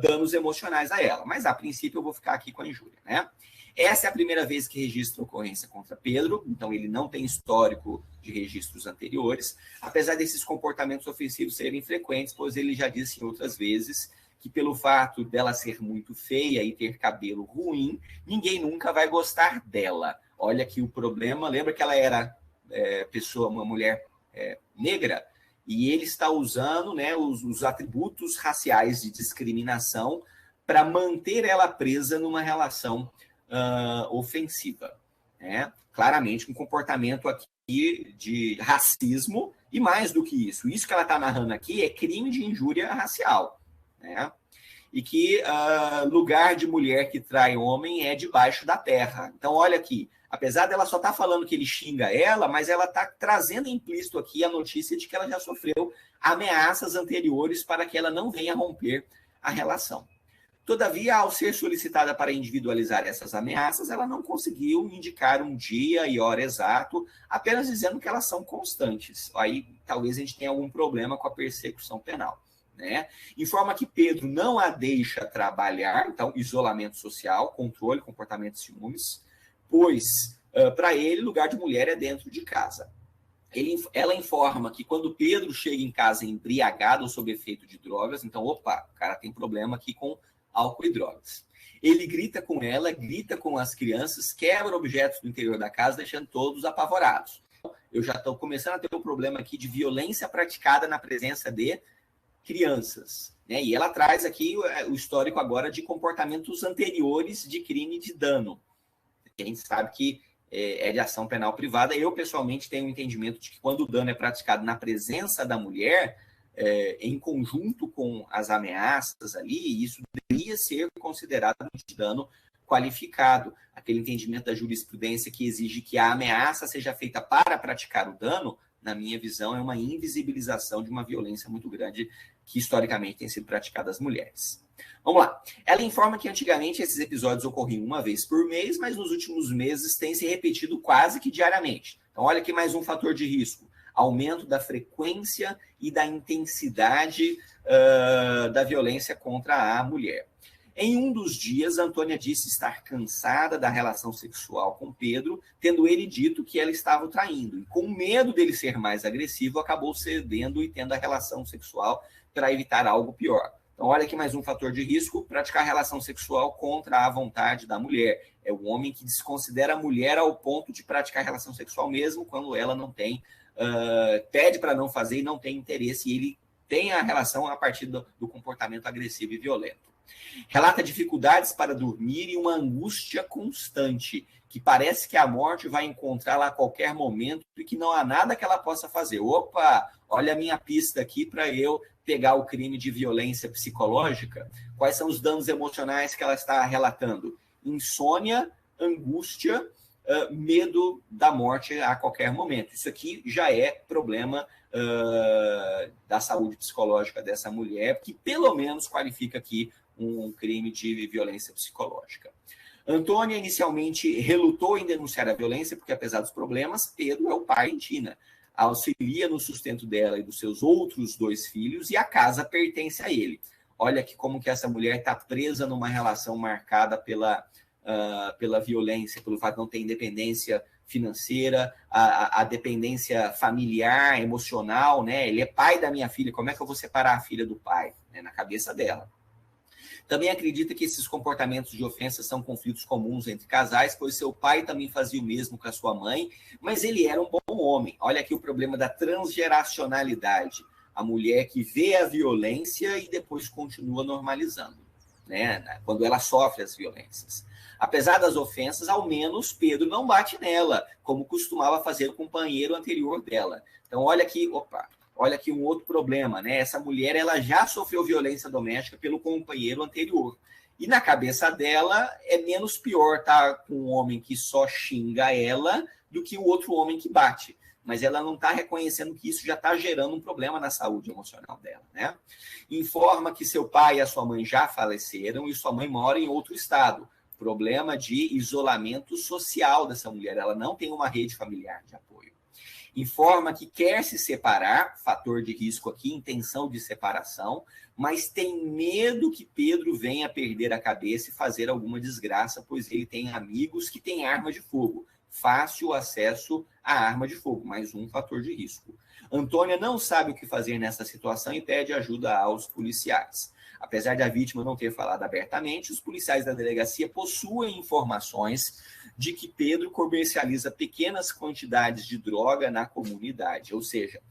danos emocionais a ela. Mas, a princípio, eu vou ficar aqui com a injúria, né? Essa é a primeira vez que registra ocorrência contra Pedro, então ele não tem histórico de registros anteriores, apesar desses comportamentos ofensivos serem frequentes, pois ele já disse em outras vezes que pelo fato dela ser muito feia e ter cabelo ruim, ninguém nunca vai gostar dela. Olha aqui o problema, lembra que ela era uma mulher negra? E ele está usando, né, os atributos raciais de discriminação para manter ela presa numa relação ofensiva, né? Claramente um comportamento aqui de racismo e mais do que isso que ela está narrando aqui é crime de injúria racial, né? E que lugar de mulher que trai homem é debaixo da terra. Então olha aqui, apesar dela só estar falando que ele xinga ela, mas ela está trazendo implícito aqui a notícia de que ela já sofreu ameaças anteriores para que ela não venha romper a relação. Todavia, ao ser solicitada para individualizar essas ameaças, ela não conseguiu indicar um dia e hora exato, apenas dizendo que elas são constantes. Aí, talvez a gente tenha algum problema com a persecução penal, né? Informa que Pedro não a deixa trabalhar, então, isolamento social, controle, comportamento de ciúmes, pois, para ele, lugar de mulher é dentro de casa. ela informa que quando Pedro chega em casa embriagado ou sob efeito de drogas, então, opa, o cara tem problema aqui com álcool e drogas. Ele grita com ela, grita com as crianças, quebra objetos do interior da casa, deixando todos apavorados. Eu já estou começando a ter um problema aqui de violência praticada na presença de crianças, né? E ela traz aqui o histórico agora de comportamentos anteriores de crime de dano. A gente sabe que é de ação penal privada. Eu, pessoalmente, tenho um entendimento de que quando o dano é praticado na presença da mulher, em conjunto com as ameaças ali, isso deveria ser considerado de dano qualificado. Aquele entendimento da jurisprudência que exige que a ameaça seja feita para praticar o dano, na minha visão, é uma invisibilização de uma violência muito grande que, historicamente, tem sido praticada às mulheres. Vamos lá. Ela informa que, antigamente, esses episódios ocorriam uma vez por mês, mas nos últimos meses tem se repetido quase que diariamente. Então, olha aqui mais um fator de risco. Aumento da frequência e da intensidade da violência contra a mulher. Em um dos dias, Antônia disse estar cansada da relação sexual com Pedro, tendo ele dito que ela estava o traindo. E com medo dele ser mais agressivo, acabou cedendo e tendo a relação sexual para evitar algo pior. Então, olha aqui mais um fator de risco: praticar relação sexual contra a vontade da mulher. É o homem que desconsidera a mulher ao ponto de praticar relação sexual mesmo quando ela não tem, pede para não fazer e não tem interesse, e ele tem a relação a partir do comportamento agressivo e violento. Relata dificuldades para dormir e uma angústia constante, que parece que a morte vai encontrá-la a qualquer momento e que não há nada que ela possa fazer. Opa, olha a minha pista aqui para eu pegar o crime de violência psicológica. Quais são os danos emocionais que ela está relatando? Insônia, angústia, medo da morte a qualquer momento. Isso aqui já é problema da saúde psicológica dessa mulher, que pelo menos qualifica aqui um crime de violência psicológica. Antônia inicialmente relutou em denunciar a violência, porque apesar dos problemas, Pedro é o pai em Tina, auxilia no sustento dela e dos seus outros 2 filhos, e a casa pertence a ele. Olha que como que essa mulher está presa numa relação marcada pela violência, pelo fato de não ter independência financeira, a dependência familiar, emocional, né? Ele é pai da minha filha, como é que eu vou separar a filha do pai? Né? Na cabeça dela. Também acredita que esses comportamentos de ofensa são conflitos comuns entre casais, pois seu pai também fazia o mesmo com a sua mãe, mas ele era um bom homem. Olha aqui o problema da transgeracionalidade. A mulher que vê a violência e depois continua normalizando, né? Quando ela sofre as violências. Apesar das ofensas, ao menos Pedro não bate nela, como costumava fazer o companheiro anterior dela. Então, olha aqui um outro problema, né? Essa mulher, ela já sofreu violência doméstica pelo companheiro anterior. E na cabeça dela, é menos pior estar com um homem que só xinga ela do que o outro homem que bate. Mas ela não está reconhecendo que isso já está gerando um problema na saúde emocional dela, né? Informa que seu pai e a sua mãe já faleceram e sua mãe mora em outro estado. Problema de isolamento social dessa mulher. Ela não tem uma rede familiar de apoio. Informa que quer se separar, fator de risco aqui, intenção de separação, mas tem medo que Pedro venha perder a cabeça e fazer alguma desgraça, pois ele tem amigos que têm arma de fogo. Fácil acesso à arma de fogo, mais um fator de risco. Antônia não sabe o que fazer nessa situação e pede ajuda aos policiais. Apesar de a vítima não ter falado abertamente, os policiais da delegacia possuem informações de que Pedro comercializa pequenas quantidades de droga na comunidade. Ou seja,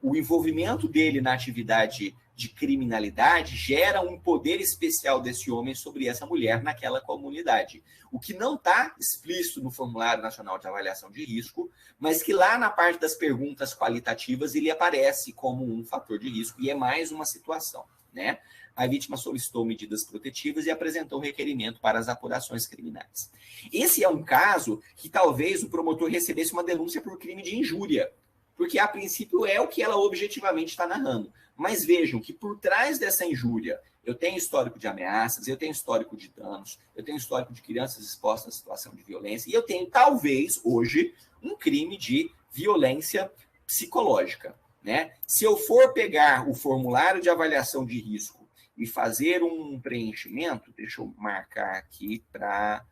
o envolvimento dele na atividade de criminalidade gera um poder especial desse homem sobre essa mulher naquela comunidade. O que não está explícito no Formulário Nacional de Avaliação de Risco, mas que lá na parte das perguntas qualitativas ele aparece como um fator de risco e é mais uma situação, né? A vítima solicitou medidas protetivas e apresentou requerimento para as apurações criminais. Esse é um caso que talvez o promotor recebesse uma denúncia por crime de injúria, porque a princípio é o que ela objetivamente está narrando. Mas vejam que por trás dessa injúria, eu tenho histórico de ameaças, eu tenho histórico de danos, eu tenho histórico de crianças expostas à situação de violência, e eu tenho, talvez, hoje, um crime de violência psicológica, né? Se eu for pegar o formulário de avaliação de risco e fazer um preenchimento, deixa eu marcar aqui para...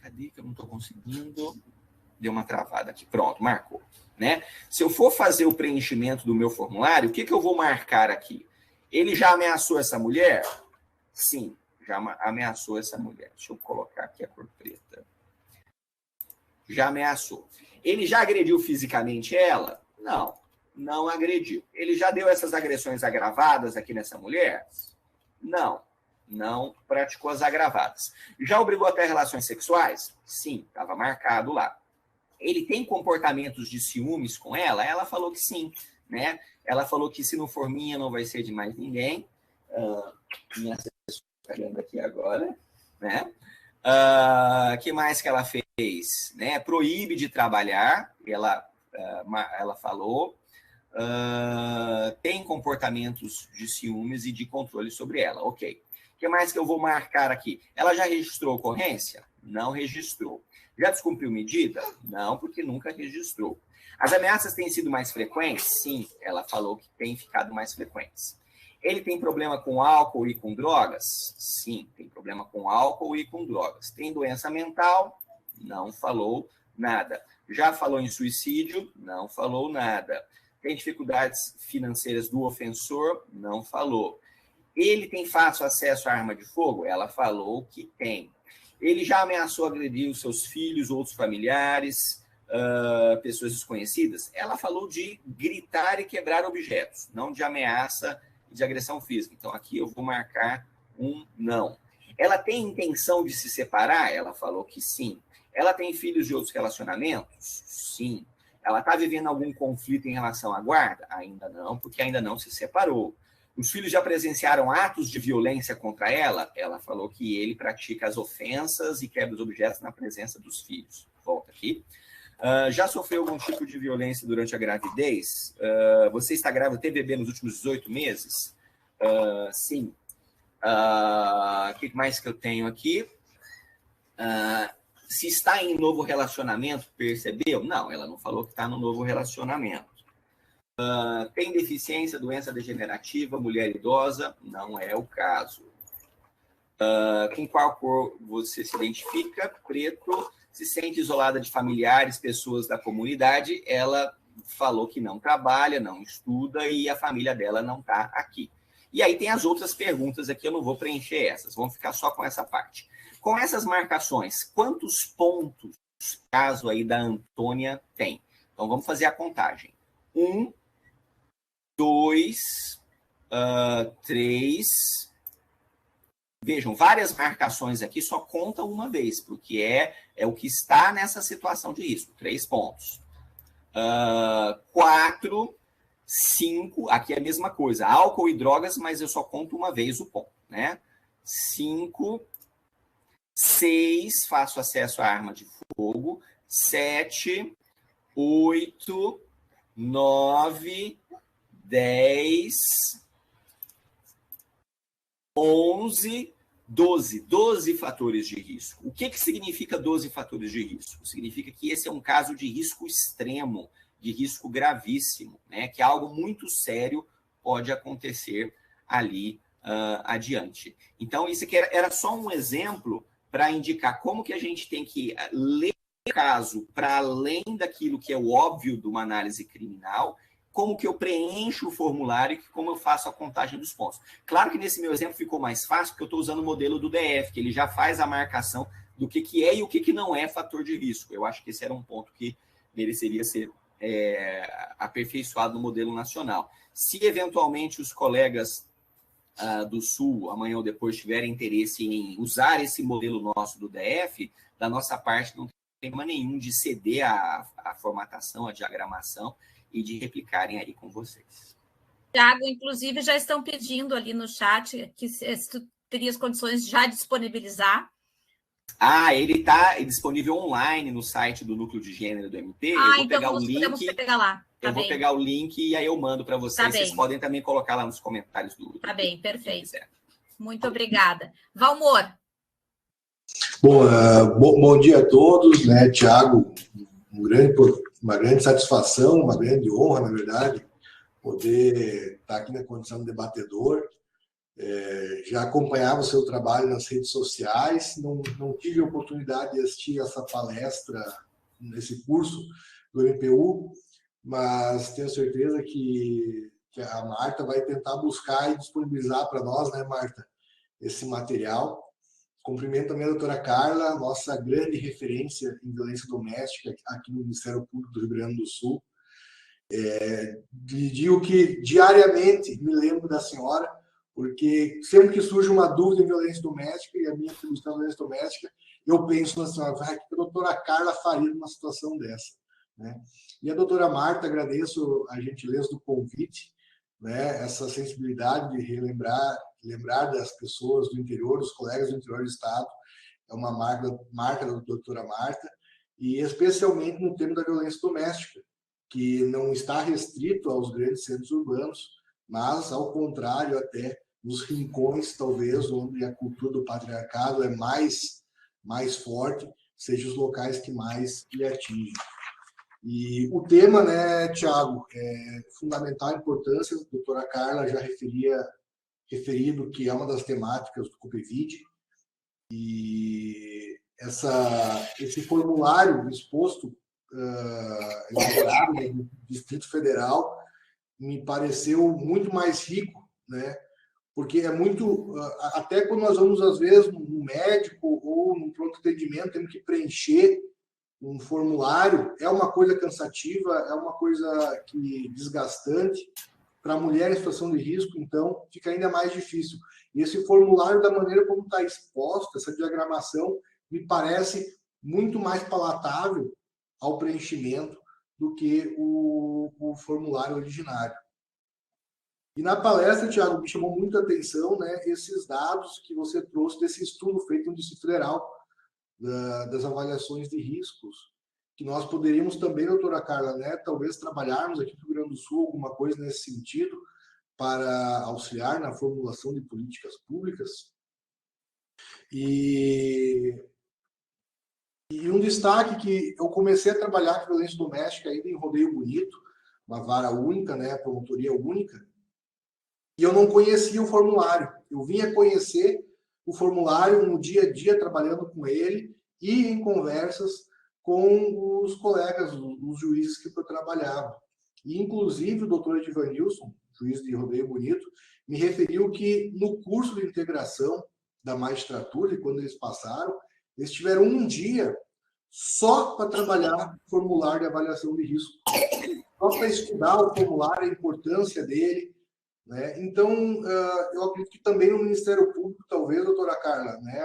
Cadê que eu não estou conseguindo? Deu uma travada aqui. Pronto, marcou. Né? Se eu for fazer o preenchimento do meu formulário, o que eu vou marcar aqui? Ele já ameaçou essa mulher? Sim, já ameaçou essa mulher. Deixa eu colocar aqui a cor preta. Já ameaçou. Ele já agrediu fisicamente ela? Não, não agrediu. Ele já deu essas agressões agravadas aqui nessa mulher? Não, não praticou as agravadas. Já obrigou a ter relações sexuais? Sim, estava marcado lá. Ele tem comportamentos de ciúmes com ela? Ela falou que sim, né? Ela falou que se não for minha, não vai ser de mais ninguém. Minha assessora está olhando aqui agora, né? Que mais que ela fez? Né? Proíbe de trabalhar, ela falou. Tem comportamentos de ciúmes e de controle sobre ela. Ok. O que mais que eu vou marcar aqui? Ela já registrou ocorrência? Não registrou. Já descumpriu medida? Não, porque nunca registrou. As ameaças têm sido mais frequentes? Sim, ela falou que tem ficado mais frequentes. Ele tem problema com álcool e com drogas? Sim, tem problema com álcool e com drogas. Tem doença mental? Não falou nada. Já falou em suicídio? Não falou nada. Tem dificuldades financeiras do ofensor? Não falou. Ele tem fácil acesso à arma de fogo? Ela falou que tem. Ele já ameaçou agredir os seus filhos, outros familiares, pessoas desconhecidas? Ela falou de gritar e quebrar objetos, não de ameaça e de agressão física. Então, aqui eu vou marcar um não. Ela tem intenção de se separar? Ela falou que sim. Ela tem filhos de outros relacionamentos? Sim. Ela está vivendo algum conflito em relação à guarda? Ainda não, porque ainda não se separou. Os filhos já presenciaram atos de violência contra ela? Ela falou que ele pratica as ofensas e quebra os objetos na presença dos filhos. Volta aqui. Já sofreu algum tipo de violência durante a gravidez? Você está grávida, teve bebê nos últimos 18 meses? Sim. O que mais que eu tenho aqui? Se está em novo relacionamento, percebeu? Não, ela não falou que está no novo relacionamento. Tem deficiência, doença degenerativa, mulher idosa? Não é o caso. Com qual cor você se identifica? Preto. Se sente isolada de familiares, pessoas da comunidade? Ela falou que não trabalha, não estuda e a família dela não está aqui. E aí tem as outras perguntas aqui, eu não vou preencher essas, vamos ficar só com essa parte. Com essas marcações, quantos pontos, caso aí da Antônia, tem? Então vamos fazer a contagem. 1, 2, 3. Vejam, várias marcações aqui só conta uma vez, porque é o que está nessa situação de risco. 3 pontos. 4, 5, aqui é a mesma coisa. Álcool e drogas, mas eu só conto uma vez o ponto, né? 5, 6, faço acesso à arma de fogo. 7, 8, 9, 10, 11, 12. 12 fatores de risco. O que significa 12 fatores de risco? Significa que esse é um caso de risco extremo, de risco gravíssimo, né? Que algo muito sério pode acontecer ali adiante. Então, isso aqui era só um exemplo para indicar como que a gente tem que ler o caso para além daquilo que é o óbvio de uma análise criminal, como que eu preencho o formulário e como eu faço a contagem dos pontos. Claro que nesse meu exemplo ficou mais fácil, porque eu estou usando o modelo do DF, que ele já faz a marcação do que é e o que não é fator de risco. Eu acho que esse era um ponto que mereceria ser aperfeiçoado no modelo nacional. Se, eventualmente, os colegas do Sul, amanhã ou depois, tiverem interesse em usar esse modelo nosso do DF, da nossa parte não tem problema nenhum de ceder a formatação, a diagramação, e de replicarem aí com vocês. Tiago, inclusive, já estão pedindo ali no chat que se tu terias condições de já disponibilizar. Ele está disponível online no site do Núcleo de Gênero do MP. Eu vou pegar o link. Vamos pegar lá. Eu vou pegar o link e aí eu mando para vocês. Vocês podem também colocar lá nos comentários do. Tá bem, perfeito. Muito obrigada. Valmor. Bom dia a todos, né, Tiago? Uma grande satisfação, uma grande honra, na verdade, poder estar aqui na condição de debatedor Já acompanhava o seu trabalho nas redes sociais, não tive a oportunidade de assistir essa palestra nesse curso do MPU, mas tenho certeza que a Marta vai tentar buscar e disponibilizar para nós, né, Marta, esse material. Cumprimento também a doutora Carla, nossa grande referência em violência doméstica aqui no Ministério Público do Rio Grande do Sul. Digo que diariamente me lembro da senhora, porque sempre que surge uma dúvida em violência doméstica, e a minha atribuição à violência doméstica, eu penso na senhora, o que a doutora Carla faria numa situação dessa, né? E a doutora Marta, agradeço a gentileza do convite, né? Essa sensibilidade de lembrar das pessoas do interior, dos colegas do interior do estado, é uma marca da doutora Marta, e especialmente no tema da violência doméstica, que não está restrito aos grandes centros urbanos, mas, ao contrário, até nos rincões, talvez, onde a cultura do patriarcado é mais forte, sejam os locais que mais lhe atingem. E o tema, né, Tiago, é fundamental importância, a doutora Carla já referido que é uma das temáticas do COPEVID, e esse formulário exposto, elaborado no Distrito Federal, me pareceu muito mais rico, né? Porque é muito, até quando nós vamos às vezes no médico ou no pronto atendimento, temos que preencher um formulário, é uma coisa cansativa, é uma coisa desgastante para a mulher em situação de risco, então fica ainda mais difícil. E esse formulário, da maneira como está exposta, essa diagramação, me parece muito mais palatável ao preenchimento do que o formulário originário. E na palestra, Tiago, me chamou muito a atenção, né, esses dados que você trouxe desse estudo feito no Distrito Federal, das avaliações de riscos, que nós poderíamos também, doutora Carla, né, talvez trabalharmos aqui no Rio Grande do Sul alguma coisa nesse sentido para auxiliar na formulação de políticas públicas. E um destaque que eu comecei a trabalhar com violência doméstica ainda em Rodeio Bonito, uma vara única, né, promotoria única, e eu não conhecia o formulário. Eu vinha conhecer o formulário no dia a dia, trabalhando com ele e em conversas com os colegas, os juízes que eu trabalhava. E, inclusive, o doutor Edivanilson, juiz de Rodeio Bonito, me referiu que no curso de integração da magistratura, e quando eles passaram, eles tiveram um dia só para trabalhar o formulário de avaliação de risco, só para estudar o formulário, a importância dele, né? Então, eu acredito que também no Ministério Público, talvez, doutora Carla, né,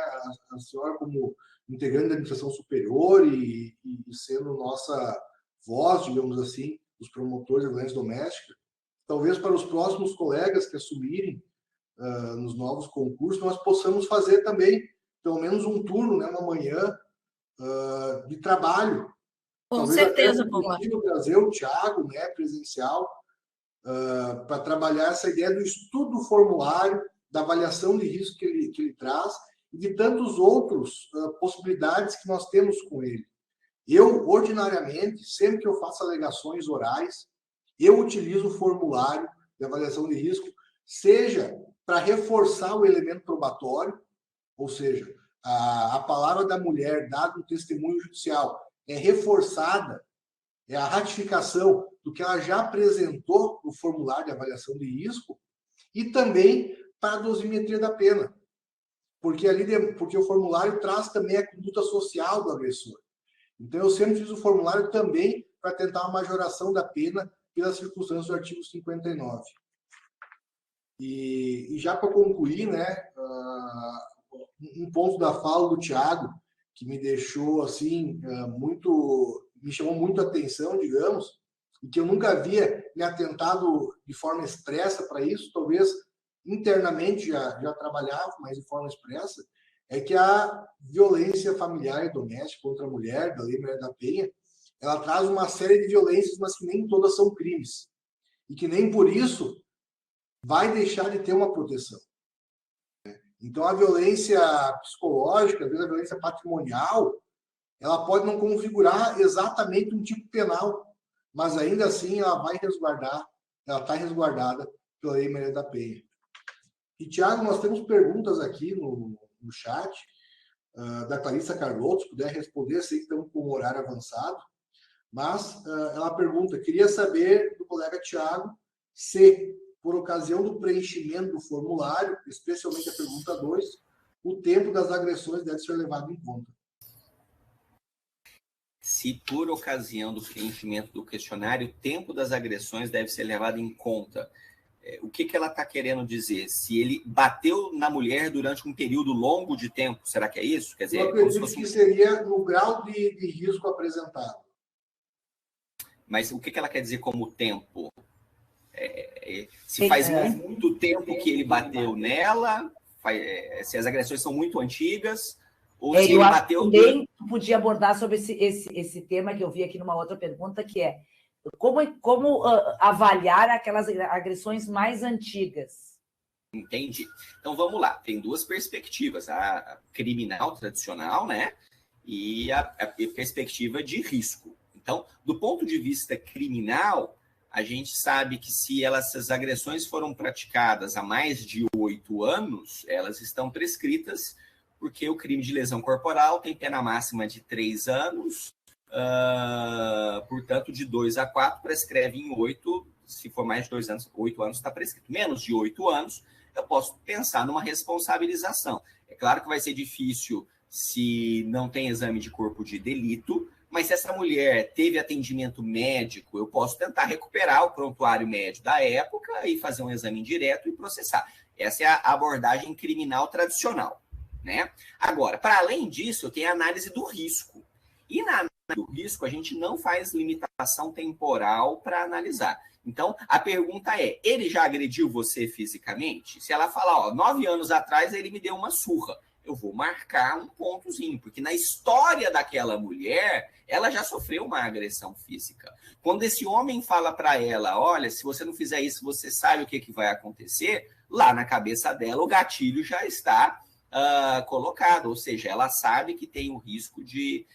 a senhora como integrante da administração superior e sendo nossa voz, digamos assim, dos promotores de violência doméstica, talvez para os próximos colegas que assumirem nos novos concursos, nós possamos fazer também, pelo menos um turno, né, uma manhã de trabalho. Com talvez certeza, Paulo. Trazer o Tiago, né, presencial, para trabalhar essa ideia do estudo do formulário, da avaliação de risco que ele traz e de tantos outros possibilidades que nós temos com ele. Eu, ordinariamente, sempre que eu faço alegações orais, eu utilizo o formulário de avaliação de risco, seja para reforçar o elemento probatório, ou seja, a palavra da mulher dada no testemunho judicial é reforçada, é a ratificação do que ela já apresentou no formulário de avaliação de risco, e também para a dosimetria da pena, porque o formulário traz também a conduta social do agressor. Então, eu sempre fiz o formulário também para tentar uma majoração da pena pelas circunstâncias do artigo 59. E já para concluir, né, um ponto da fala do Tiago que me deixou assim me chamou muito a atenção, digamos, e que eu nunca havia me atentado de forma expressa para isso, talvez internamente já trabalhava, mas de forma expressa, é que a violência familiar e doméstica contra a mulher, da Lei Maria da Penha, ela traz uma série de violências, mas que nem todas são crimes. E que nem por isso vai deixar de ter uma proteção. Então, a violência psicológica, às vezes a violência patrimonial, ela pode não configurar exatamente um tipo penal, mas ainda assim ela vai resguardar, ela está resguardada pela Lei Maria da Penha. E, Tiago, nós temos perguntas aqui no chat, da Clarissa Carlotto, se puder responder, sei que estamos com um horário avançado, mas ela pergunta, queria saber do colega Tiago se, por ocasião do preenchimento do formulário, especialmente a pergunta 2, o tempo das agressões deve ser levado em conta. Se, por ocasião do preenchimento do questionário, o tempo das agressões deve ser levado em conta. O que ela está querendo dizer? Se ele bateu na mulher durante um período longo de tempo, será que é isso? Quer dizer, eu acredito que seria no grau de risco apresentado. Mas o que ela quer dizer como tempo? Se faz muito tempo que ele bateu nela, se as agressões são muito antigas, ou se ele bateu... Também podia abordar sobre esse tema que eu vi aqui numa outra pergunta, que é como avaliar aquelas agressões mais antigas. Entendi. Então, vamos lá. Tem duas perspectivas. A criminal tradicional, né? E a perspectiva de risco. Então, do ponto de vista criminal, a gente sabe que se essas agressões foram praticadas há mais de 8 anos, elas estão prescritas, porque o crime de lesão corporal tem pena máxima de 3 anos, portanto, de 2 a 4 prescreve em 8, se for mais de 2 anos, 8 anos está prescrito. Menos de 8 anos, eu posso pensar numa responsabilização. É claro que vai ser difícil se não tem exame de corpo de delito, mas se essa mulher teve atendimento médico, eu posso tentar recuperar o prontuário médico da época e fazer um exame indireto e processar. Essa é a abordagem criminal tradicional, né? Agora, para além disso, eu tenho a análise do risco. E na análise do risco, a gente não faz limitação temporal para analisar. Então, a pergunta é, ele já agrediu você fisicamente? Se ela falar, 9 anos atrás ele me deu uma surra, eu vou marcar um pontozinho, porque na história daquela mulher, ela já sofreu uma agressão física. Quando esse homem fala para ela, olha, se você não fizer isso, você sabe o que vai acontecer, lá na cabeça dela o gatilho já está colocado, ou seja, ela sabe que tem o risco de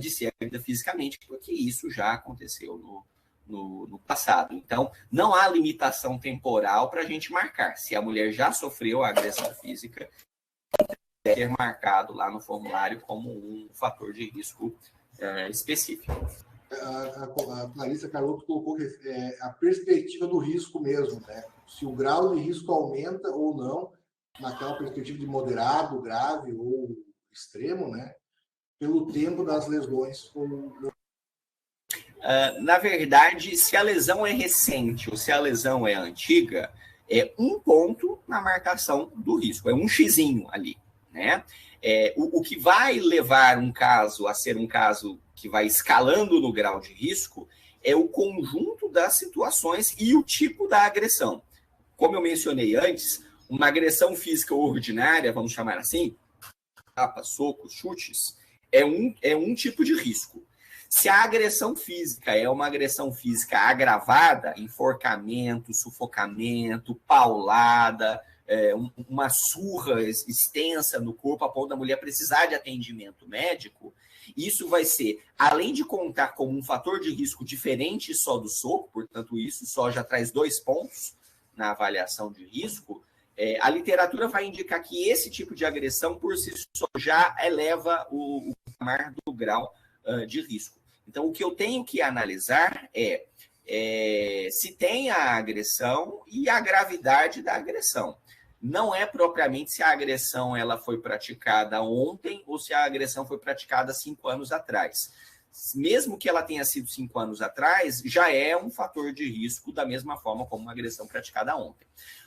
ser agredida fisicamente, porque isso já aconteceu no passado. Então, não há limitação temporal para a gente marcar. Se a mulher já sofreu a agressão física, deve ser marcado lá no formulário como um fator de risco específico. A Clarissa Carlotto colocou a perspectiva do risco mesmo, né? Se o grau de risco aumenta ou não, naquela perspectiva de moderado, grave ou extremo, né? Pelo tempo das lesões. Na verdade, se a lesão é recente ou se a lesão é antiga, é um ponto na marcação do risco, é um xizinho ali, né? O que vai levar um caso a ser um caso que vai escalando no grau de risco é o conjunto das situações e o tipo da agressão. Como eu mencionei antes, uma agressão física ordinária, vamos chamar assim, tapas, socos, chutes, é um tipo de risco. Se a agressão física é uma agressão física agravada, enforcamento, sufocamento, paulada, uma surra extensa no corpo, a ponto da mulher precisar de atendimento médico, isso vai ser, além de contar como um fator de risco diferente só do soco, portanto, isso só já traz 2 pontos na avaliação de risco, a literatura vai indicar que esse tipo de agressão, por si só, já eleva o patamar do grau de risco. Então, o que eu tenho que analisar se tem a agressão e a gravidade da agressão. Não é propriamente se a agressão ela foi praticada ontem ou se a agressão foi praticada 5 anos atrás. Mesmo que ela tenha sido 5 anos atrás, já é um fator de risco da mesma forma como uma agressão praticada ontem.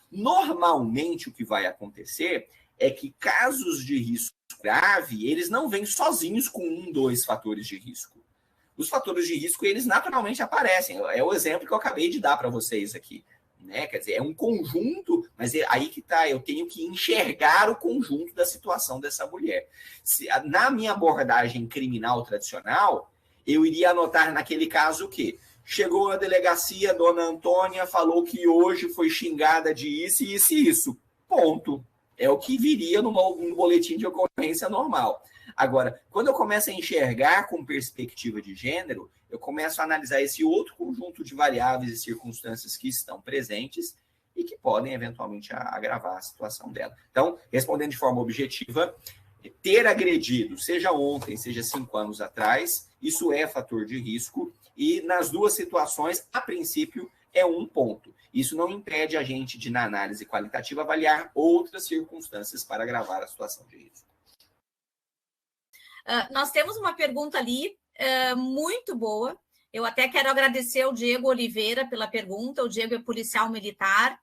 Normalmente, o que vai acontecer é que casos de risco grave, eles não vêm sozinhos com 1, 2 fatores de risco. Os fatores de risco, eles naturalmente aparecem. É o exemplo que eu acabei de dar para vocês aqui. Né? Quer dizer, é um conjunto, mas aí que está, eu tenho que enxergar o conjunto da situação dessa mulher. Na minha abordagem criminal tradicional, eu iria anotar naquele caso o quê? Chegou na delegacia, dona Antônia falou que hoje foi xingada de isso e isso e isso. Ponto. É o que viria num boletim de ocorrência normal. Agora, quando eu começo a enxergar com perspectiva de gênero, eu começo a analisar esse outro conjunto de variáveis e circunstâncias que estão presentes e que podem, eventualmente, agravar a situação dela. Então, respondendo de forma objetiva, ter agredido, seja ontem, seja 5 anos atrás, isso é fator de risco e, nas duas situações, a princípio, é um ponto. Isso não impede a gente de, na análise qualitativa, avaliar outras circunstâncias para agravar a situação de risco. Nós temos uma pergunta ali muito boa. Eu até quero agradecer ao Diego Oliveira pela pergunta. O Diego é policial militar.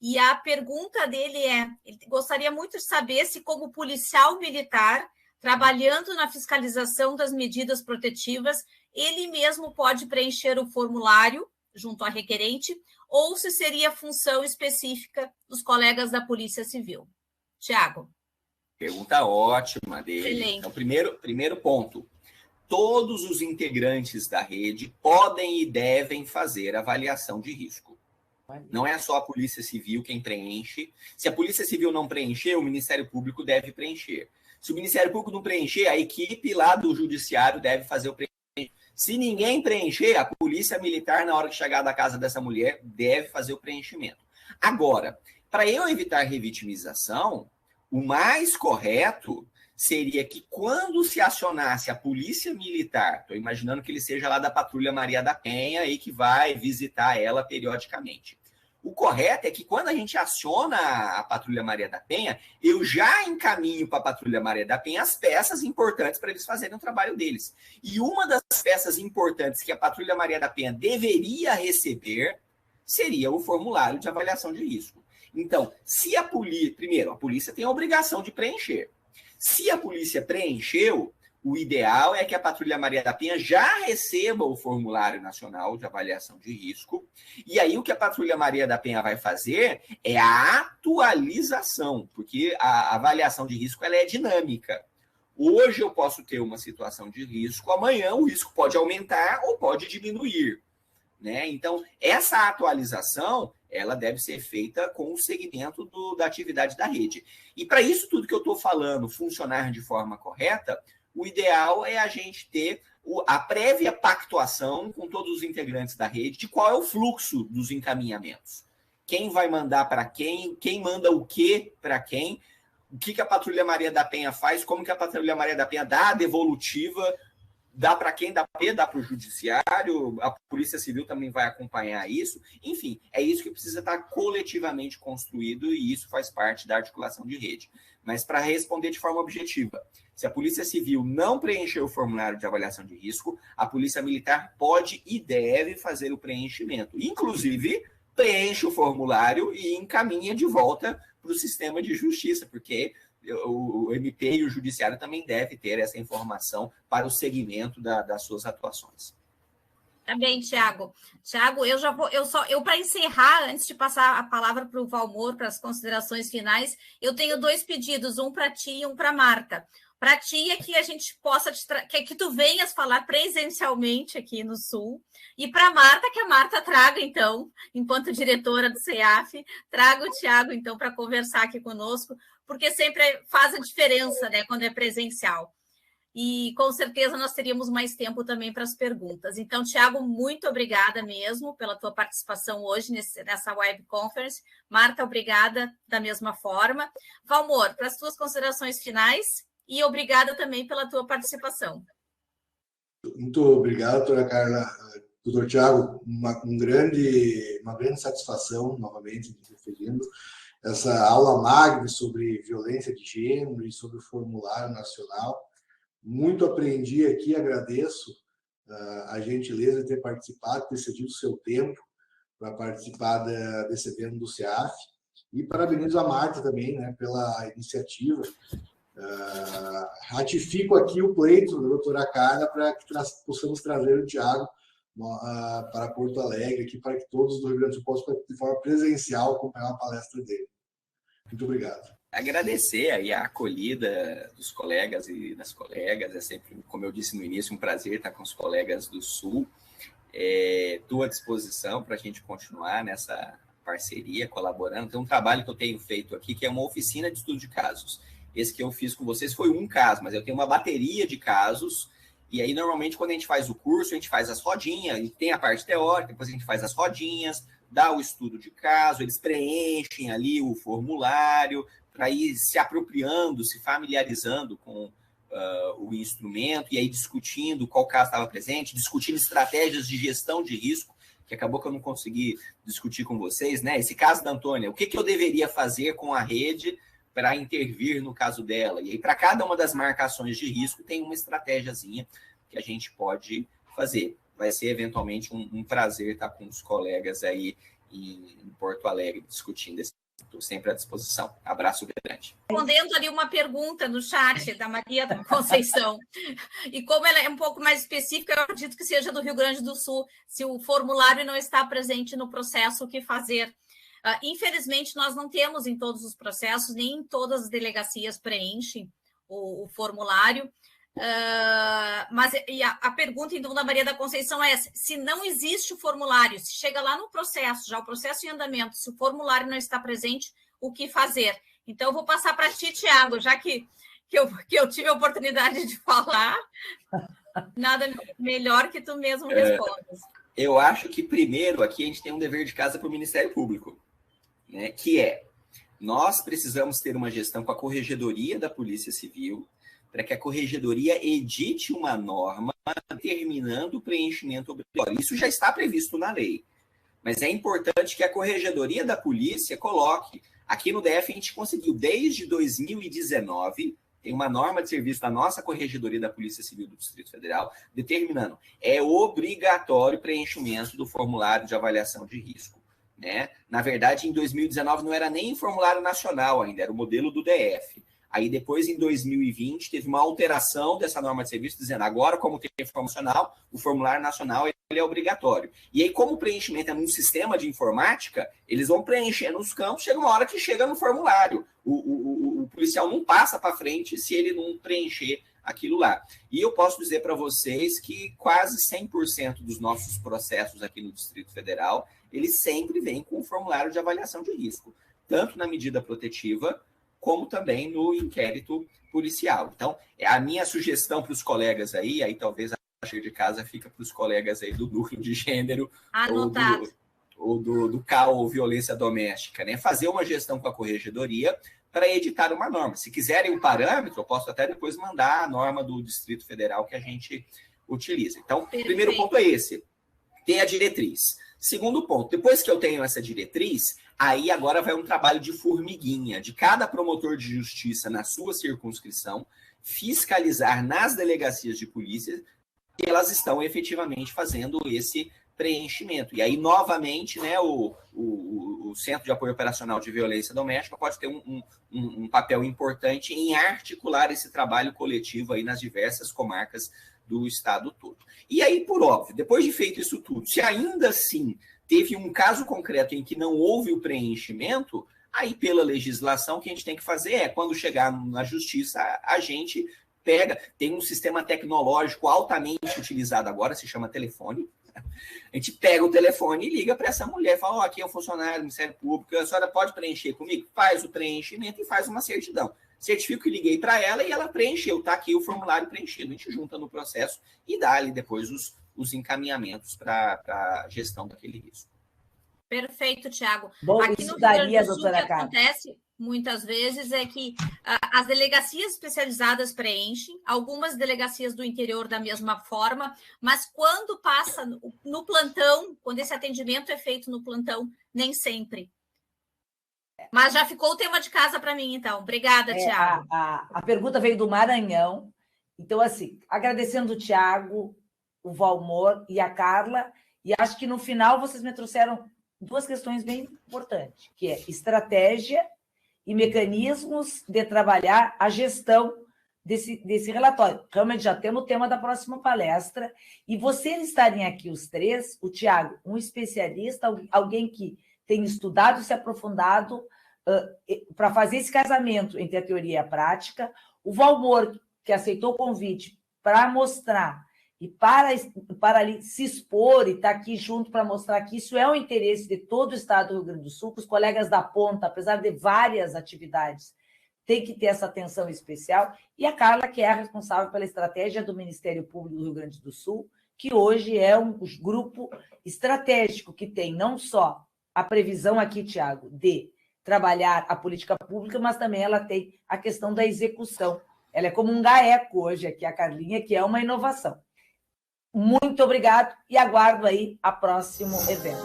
E a pergunta dele ele gostaria muito de saber se, como policial militar, trabalhando na fiscalização das medidas protetivas, ele mesmo pode preencher o formulário junto à requerente, ou se seria função específica dos colegas da Polícia Civil. Tiago. Pergunta ótima dele. Excelente. Então, primeiro ponto. Todos os integrantes da rede podem e devem fazer avaliação de risco. Não é só a Polícia Civil quem preenche. Se a Polícia Civil não preencher, o Ministério Público deve preencher. Se o Ministério Público não preencher, a equipe lá do Judiciário deve fazer o preenchimento. Se ninguém preencher, a Polícia Militar, na hora que chegar da casa dessa mulher, deve fazer o preenchimento. Agora, para eu evitar revitimização, o mais correto seria que, quando se acionasse a Polícia Militar, estou imaginando que ele seja lá da Patrulha Maria da Penha e que vai visitar ela periodicamente. O correto é que, quando a gente aciona a Patrulha Maria da Penha, eu já encaminho para a Patrulha Maria da Penha as peças importantes para eles fazerem o trabalho deles. E uma das peças importantes que a Patrulha Maria da Penha deveria receber seria o formulário de avaliação de risco. Então, se a polícia... Primeiro, a polícia tem a obrigação de preencher. Se a polícia preencheu, o ideal é que a Patrulha Maria da Penha já receba o formulário nacional de avaliação de risco. E aí o que a Patrulha Maria da Penha vai fazer é a atualização, porque a avaliação de risco ela é dinâmica. Hoje eu posso ter uma situação de risco, amanhã o risco pode aumentar ou pode diminuir, né? Então, essa atualização ela deve ser feita com o segmento da atividade da rede. E para isso tudo que eu estou falando funcionar de forma correta, o ideal é a gente ter a prévia pactuação com todos os integrantes da rede de qual é o fluxo dos encaminhamentos. Quem vai mandar para quem manda o que para quem, o que a Patrulha Maria da Penha faz, como que a Patrulha Maria da Penha dá a devolutiva, dá para quem? Dá para o Judiciário, a Polícia Civil também vai acompanhar isso. Enfim, é isso que precisa estar coletivamente construído e isso faz parte da articulação de rede. Mas para responder de forma objetiva, se a Polícia Civil não preencher o formulário de avaliação de risco, a Polícia Militar pode e deve fazer o preenchimento. Inclusive, preenche o formulário e encaminha de volta para o sistema de justiça, porque o MP e o Judiciário também devem ter essa informação para o segmento das suas atuações. Tá bem, Tiago. Tiago, eu para encerrar, antes de passar a palavra para o Valmor, para as considerações finais, eu tenho 2 pedidos, um para ti e um para a Marta. Para ti é que a gente possa que tu venhas falar presencialmente aqui no Sul, e para a Marta, que a Marta traga, então, enquanto diretora do CEAF, traga o Tiago, então, para conversar aqui conosco, porque sempre faz a diferença, né, quando é presencial. E com certeza nós teríamos mais tempo também para as perguntas. Então, Tiago, muito obrigada mesmo pela tua participação hoje nessa web conference. Marta, obrigada da mesma forma. Valmor, para as tuas considerações finais e obrigada também pela tua participação. Muito obrigado, doutora Carla. Doutor Tiago, uma grande satisfação, novamente, referindo essa aula magna sobre violência de gênero e sobre o formulário nacional. Muito aprendi aqui, agradeço a gentileza de ter participado, ter cedido o seu tempo para participar desse evento do CEAF. E parabenizo a Marta também, né, pela iniciativa. Ratifico aqui o pleito da doutora Carla para que possamos trazer o Tiago para Porto Alegre, aqui, para que todos do Rio Grande do Sul possam, de forma presencial, acompanhar a palestra dele. Muito obrigado. Agradecer aí a acolhida dos colegas e das colegas. É sempre, como eu disse no início, um prazer estar com os colegas do Sul. Estou à disposição para a gente continuar nessa parceria, colaborando. Tem um trabalho que eu tenho feito aqui, que é uma oficina de estudo de casos. Esse que eu fiz com vocês foi um caso, mas eu tenho uma bateria de casos. E aí, normalmente, quando a gente faz o curso, a gente faz as rodinhas, e tem a parte teórica, depois a gente faz as rodinhas, dá o estudo de caso, eles preenchem ali o formulário para ir se apropriando, se familiarizando com o instrumento e aí discutindo qual caso estava presente, discutindo estratégias de gestão de risco, que acabou que eu não consegui discutir com vocês, né? Esse caso da Antônia, o que eu deveria fazer com a rede para intervir no caso dela? E aí, para cada uma das marcações de risco, tem uma estratégiazinha que a gente pode fazer. Vai ser, eventualmente, um prazer estar com os colegas aí em Porto Alegre discutindo esse. Estou sempre à disposição. Abraço grande. Respondendo ali uma pergunta no chat da Maria da Conceição, e como ela é um pouco mais específica, eu acredito que seja do Rio Grande do Sul, se o formulário não está presente no processo, o que fazer? Infelizmente, nós não temos em todos os processos, nem em todas as delegacias preenchem o formulário, mas a pergunta, então, da Maria da Conceição é essa: se não existe o formulário, se chega lá no processo, já o processo em andamento, se o formulário não está presente, o que fazer? Então, eu vou passar para ti, Tiago, já que eu tive a oportunidade de falar, nada melhor que tu mesmo respondas. Eu acho que, primeiro, aqui a gente tem um dever de casa para o Ministério Público, né, que é, nós precisamos ter uma gestão com a Corregedoria da Polícia Civil, para que a Corregedoria edite uma norma determinando o preenchimento obrigatório. Isso já está previsto na lei, mas é importante que a Corregedoria da Polícia coloque. Aqui no DF a gente conseguiu, desde 2019, tem uma norma de serviço da nossa Corregedoria da Polícia Civil do Distrito Federal, determinando, é obrigatório o preenchimento do formulário de avaliação de risco, né? Na verdade, em 2019 não era nem formulário nacional ainda, era o modelo do DF. Aí depois, em 2020, teve uma alteração dessa norma de serviço, dizendo agora, como tem informacional, o formulário nacional ele é obrigatório. E aí, como o preenchimento é num sistema de informática, eles vão preenchendo os campos, chega uma hora que chega no formulário. O policial não passa para frente se ele não preencher aquilo lá. E eu posso dizer para vocês que quase 100% dos nossos processos aqui no Distrito Federal, eles sempre vêm com o formulário de avaliação de risco, tanto na medida protetiva, como também no inquérito policial. Então, a minha sugestão para os colegas aí talvez a cheia de casa fica para os colegas aí do núcleo de gênero ou do CAU ou violência doméstica, né? Fazer uma gestão com a Corregedoria para editar uma norma. Se quiserem um parâmetro, eu posso até depois mandar a norma do Distrito Federal que a gente utiliza. Então, o primeiro ponto é esse, ter a diretriz. Segundo ponto, depois que eu tenho essa diretriz, aí agora vai um trabalho de formiguinha, de cada promotor de justiça na sua circunscrição, fiscalizar nas delegacias de polícia que elas estão efetivamente fazendo esse preenchimento. E aí, novamente, né, o Centro de Apoio Operacional de Violência Doméstica pode ter um papel importante em articular esse trabalho coletivo aí nas diversas comarcas do estado todo. E aí, por óbvio, depois de feito isso tudo, se ainda assim teve um caso concreto em que não houve o preenchimento, aí pela legislação o que a gente tem que fazer é, quando chegar na justiça, a gente pega, tem um sistema tecnológico altamente utilizado agora, se chama telefone, a gente pega o telefone e liga para essa mulher, fala, ó, aqui é o funcionário do Ministério Público, a senhora pode preencher comigo? Faz o preenchimento e faz uma certidão. Certifico que liguei para ela e ela preencheu, está aqui o formulário preenchido. A gente junta no processo e dá ali depois os encaminhamentos para a gestão daquele risco. Perfeito, Tiago. Bom, aqui no Rio Grande do Sul, o que acontece muitas vezes é que as delegacias especializadas preenchem, algumas delegacias do interior da mesma forma, mas quando passa no plantão, quando esse atendimento é feito no plantão, nem sempre. Mas já ficou o tema de casa para mim, então. Obrigada, Tiago. A pergunta veio do Maranhão. Então, assim, agradecendo o Tiago, o Valmor e a Carla, e acho que no final vocês me trouxeram duas questões bem importantes, que é estratégia e mecanismos de trabalhar a gestão desse relatório. Realmente já temos o tema da próxima palestra, e vocês estarem aqui os três, o Tiago, um especialista, alguém que tem estudado e se aprofundado para fazer esse casamento entre a teoria e a prática, o Valmor, que aceitou o convite para mostrar e para se expor e estar aqui junto para mostrar que isso é um interesse de todo o estado do Rio Grande do Sul, que os colegas da ponta, apesar de várias atividades, tem que ter essa atenção especial, e a Carla, que é a responsável pela estratégia do Ministério Público do Rio Grande do Sul, que hoje é um grupo estratégico que tem não só a previsão aqui, Tiago, de trabalhar a política pública, mas também ela tem a questão da execução. Ela é como um GAECO hoje aqui, a Carlinha, que é uma inovação. Muito obrigado e aguardo aí a próximo evento.